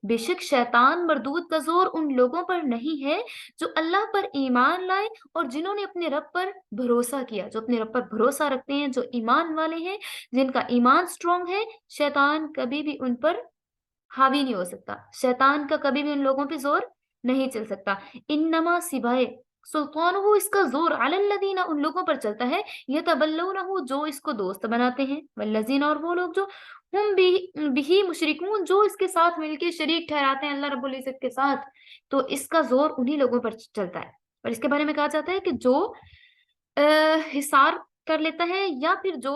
بے شک شیطان مردود کا زور ان لوگوں پر نہیں ہے جو اللہ پر ایمان لائے اور جنہوں نے اپنے رب پر بھروسہ کیا، جو اپنے رب پر بھروسہ رکھتے ہیں، جو ایمان والے ہیں، جن کا ایمان سٹرونگ ہے، شیطان کبھی بھی ان پر حاوی نہیں ہو سکتا، شیطان کا کبھی بھی ان لوگوں پہ زور نہیں چل سکتا۔ انما سوائے سلطانہ اس کا زور علی الذین ان لوگوں پر چلتا ہے یتولونہ جو اس کو دوست بناتے ہیں والذین اور وہ لوگ جو ہم بھی مشرکون جو اس کے ساتھ مل کے شریک ٹھہراتے ہیں اللہ رب العزت کے ساتھ، تو اس کا زور انہی لوگوں پر چلتا ہے۔ اور اس کے بارے میں کہا جاتا ہے کہ جو حصار کر لیتا ہے یا پھر جو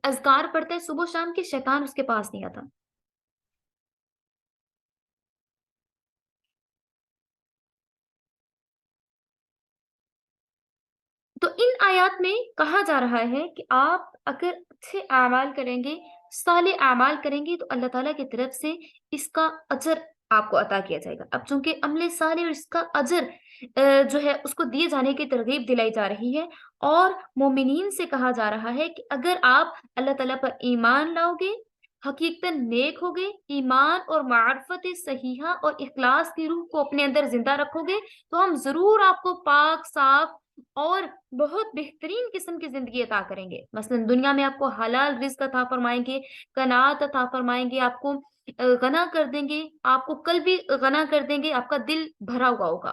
اذکار پڑھتا ہے صبح و شام کے، شیطان اس کے پاس نہیں آتا۔ تو ان آیات میں کہا جا رہا ہے کہ آپ اگر اچھے اعمال کریں گے، صالح اعمال کریں گے، تو اللہ تعالیٰ کی طرف سے اس کا اجر آپ کو عطا کیا جائے گا۔ اب چونکہ عمل صالح اور اس کا اجر جو ہے اس کو دیے جانے کی ترغیب دلائی جا رہی ہے، اور مومنین سے کہا جا رہا ہے کہ اگر آپ اللہ تعالیٰ پر ایمان لاؤ گے، حقیقتاً نیک ہوگے، ایمان اور معرفت صحیحہ اور اخلاص کی روح کو اپنے اندر زندہ رکھو گے، تو ہم ضرور آپ کو پاک صاف اور بہت بہترین قسم کی زندگی عطا کریں گے۔ مثلا دنیا میں آپ کو حلال رزق عطا فرمائیں گے، قناعت عطا فرمائیں گے، آپ کو غنا کر دیں گے، آپ کو قلبی غنا کر دیں گے، آپ کا دل بھرا ہوا ہوگا،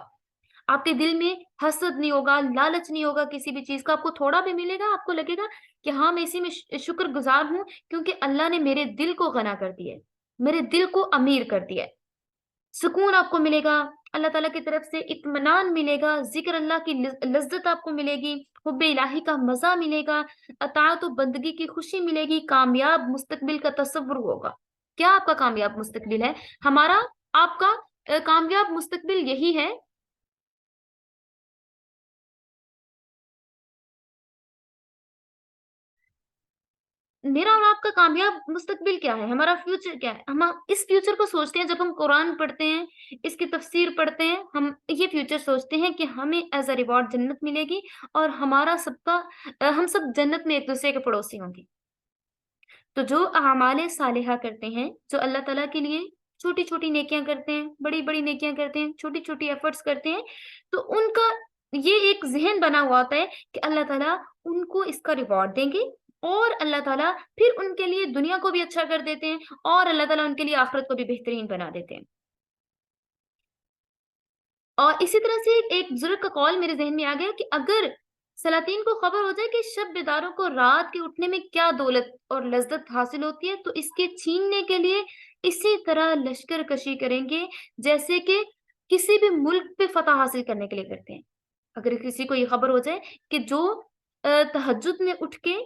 آپ کے دل میں حسد نہیں ہوگا، لالچ نہیں ہوگا کسی بھی چیز کا، آپ کو تھوڑا بھی ملے گا آپ کو لگے گا کہ ہاں میں اسی میں شکر گزار ہوں، کیونکہ اللہ نے میرے دل کو غنا کر دیا ہے، میرے دل کو امیر کر دیا ہے۔ سکون آپ کو ملے گا، اللہ تعالیٰ کی طرف سے اطمینان ملے گا، ذکر اللہ کی لذت آپ کو ملے گی، حب الہی کا مزہ ملے گا، اطاعت و بندگی کی خوشی ملے گی، کامیاب مستقبل کا تصور ہوگا۔ کیا آپ کا کامیاب مستقبل ہے؟ ہمارا آپ کا کامیاب مستقبل یہی ہے۔ میرا اور آپ کا کامیاب مستقبل کیا ہے؟ ہمارا فیوچر کیا ہے؟ ہم اس فیوچر کو سوچتے ہیں جب ہم قرآن پڑھتے ہیں، اس کی تفسیر پڑھتے ہیں، ہم یہ فیوچر سوچتے ہیں کہ ہمیں ایز اے ریوارڈ جنت ملے گی، اور ہمارا سب کا ہم سب جنت میں ایک دوسرے کے پڑوسی ہوں گے۔ تو جو اعمال صالحہ کرتے ہیں، جو اللہ تعالیٰ کے لیے چھوٹی چھوٹی نیکیاں کرتے ہیں، بڑی بڑی نیکیاں کرتے ہیں، چھوٹی چھوٹی ایفرٹس کرتے ہیں، تو ان کا یہ ایک ذہن بنا ہوا ہوتا ہے کہ اللہ تعالیٰ ان کو اس کا ریوارڈ دیں گے، اور اللہ تعالیٰ پھر ان کے لیے دنیا کو بھی اچھا کر دیتے ہیں، اور اللہ تعالیٰ ان کے لیے آخرت کو بھی بہترین بنا دیتے ہیں۔ اور اسی طرح سے ایک بزرگ کا قول میرے ذہن میں آ گیا کہ اگر سلاطین کو خبر ہو جائے کہ شب بیداروں کو رات کے اٹھنے میں کیا دولت اور لذت حاصل ہوتی ہے، تو اس کے چھیننے کے لیے اسی طرح لشکر کشی کریں گے جیسے کہ کسی بھی ملک پہ فتح حاصل کرنے کے لیے کرتے ہیں۔ اگر کسی کو یہ خبر ہو جائے کہ جو تہجد میں اٹھ کے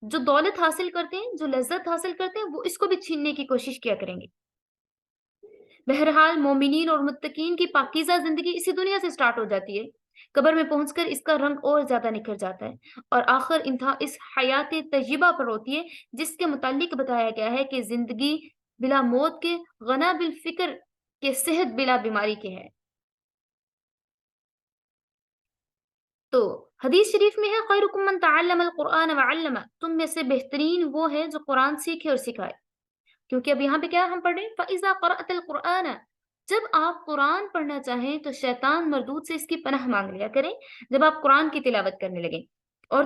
جو دولت حاصل کرتے ہیں، جو لذت حاصل کرتے ہیں، وہ اس کو بھی چھیننے کی کوشش کیا کریں گے۔ بہرحال مومنین اور متقین کی پاکیزہ زندگی اسی دنیا سے سٹارٹ ہو جاتی ہے، قبر میں پہنچ کر اس کا رنگ اور زیادہ نکھر جاتا ہے، اور آخر انتہا اس حیات طیبہ پر ہوتی ہے جس کے متعلق بتایا گیا ہے کہ زندگی بلا موت کے، غنا بالفکر کے، صحت بلا بیماری کے ہے۔ تو حدیث شریف میں ہے خیرکم من تعلم القرآن وعلمہ، تم میں سے بہترین وہ ہے جو قرآن سیکھے اور سکھائے، کیونکہ اب یہاں پہ کیا ہم پڑھ رہے ہیں فَإِذَا قَرَأْتَ الْقُرْآنَ، جب آپ قرآن پڑھنا چاہیں تو شیطان مردود سے اس کی پناہ مانگ لیا کریں جب آپ قرآن کی تلاوت کرنے لگیں۔ اور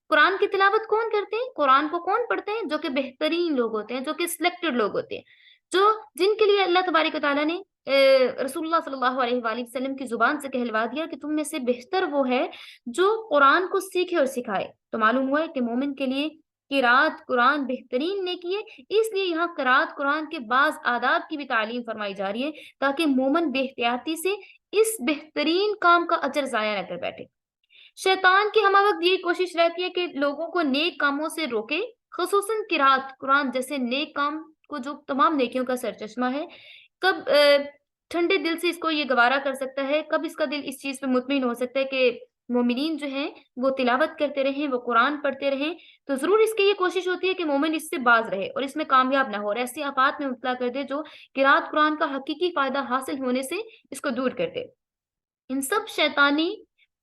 قرآن کی تلاوت کون کرتے ہیں؟ قرآن کو کون پڑھتے ہیں؟ جو کہ بہترین لوگ ہوتے ہیں، جو کہ سلیکٹڈ لوگ ہوتے ہیں، جن کے لیے اللہ تبارک و تعالیٰ نے رسول اللہ صلی اللہ علیہ وآلہ وسلم کی زبان سے کہلوا دیا کہ تم میں سے بہتر وہ ہے جو قرآن کو سیکھے اور سکھائے۔ تو معلوم ہوا ہے کہ مومن کے لیے قرات قرآن بہترین نیکی ہے، اس لیے یہاں قرات قرآن کے بعض آداب کی بھی تعلیم فرمائی جا رہی ہے تاکہ مومن بے احتیاطی سے اس بہترین کام کا اجر ضائع نہ کر بیٹھے۔ شیطان کی ہمہ وقت یہی کوشش رہتی ہے کہ لوگوں کو نیک کاموں سے روکے، خصوصاً قرات قرآن جیسے نیک کام کو جو تمام نیکیوں کا سرچشمہ ہے۔ کب ٹھنڈے دل سے اس کو یہ گوارا کر سکتا ہے، کب اس کا دل اس چیز پہ مطمئن ہو سکتا ہے کہ مومنین جو ہیں وہ تلاوت کرتے رہیں، وہ قرآن پڑھتے رہیں، تو ضرور اس کی یہ کوشش ہوتی ہے کہ مومن اس سے باز رہے اور اس میں کامیاب نہ ہو، اور ایسی آفات میں مبتلا کر دے جو قرات قرآن کا حقیقی فائدہ حاصل ہونے سے اس کو دور کر دے۔ ان سب شیطانی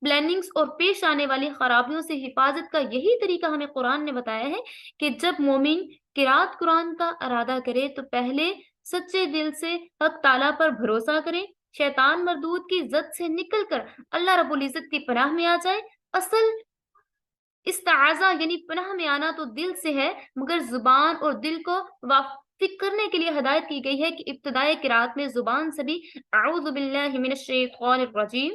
پلاننگز اور پیش آنے والی خرابیوں سے حفاظت کا یہی طریقہ ہمیں قرآن نے بتایا ہے کہ جب مومن قرات قرآن کا ارادہ کرے تو پہلے سچے دل سے حق تعالیٰ پر بھروسہ کرے، شیطان مردود کی زد سے نکل کر اللہ رب العزت کی پناہ میں آ جائے۔ اصل استعاذہ یعنی پناہ میں آنا تو دل سے ہے، مگر زبان اور دل کو وافق کرنے کے لیے ہدایت کی گئی ہے کہ ابتدائے قرات میں زبان سے بھی اعوذ باللہ من الشیطان الرجیم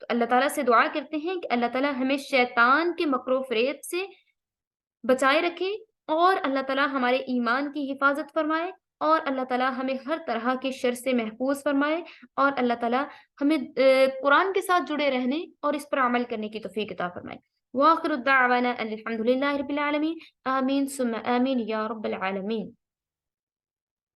تو اللہ تعالیٰ سے دعا کرتے ہیں کہ اللہ تعالیٰ ہمیں شیطان کے مکر و فریب سے بچائے رکھے، اور اللہ تعالیٰ ہمارے ایمان کی حفاظت فرمائے، اور اللہ تعالیٰ ہمیں ہر طرح کے شر سے محفوظ فرمائے، اور اللہ تعالیٰ ہمیں قرآن کے ساتھ جڑے رہنے اور اس پر عمل کرنے کی توفیق عطا فرمائے۔ وآخر الدعوانا ان الحمد للہ رب العالمین، آمین ثم آمین یا رب العالمین۔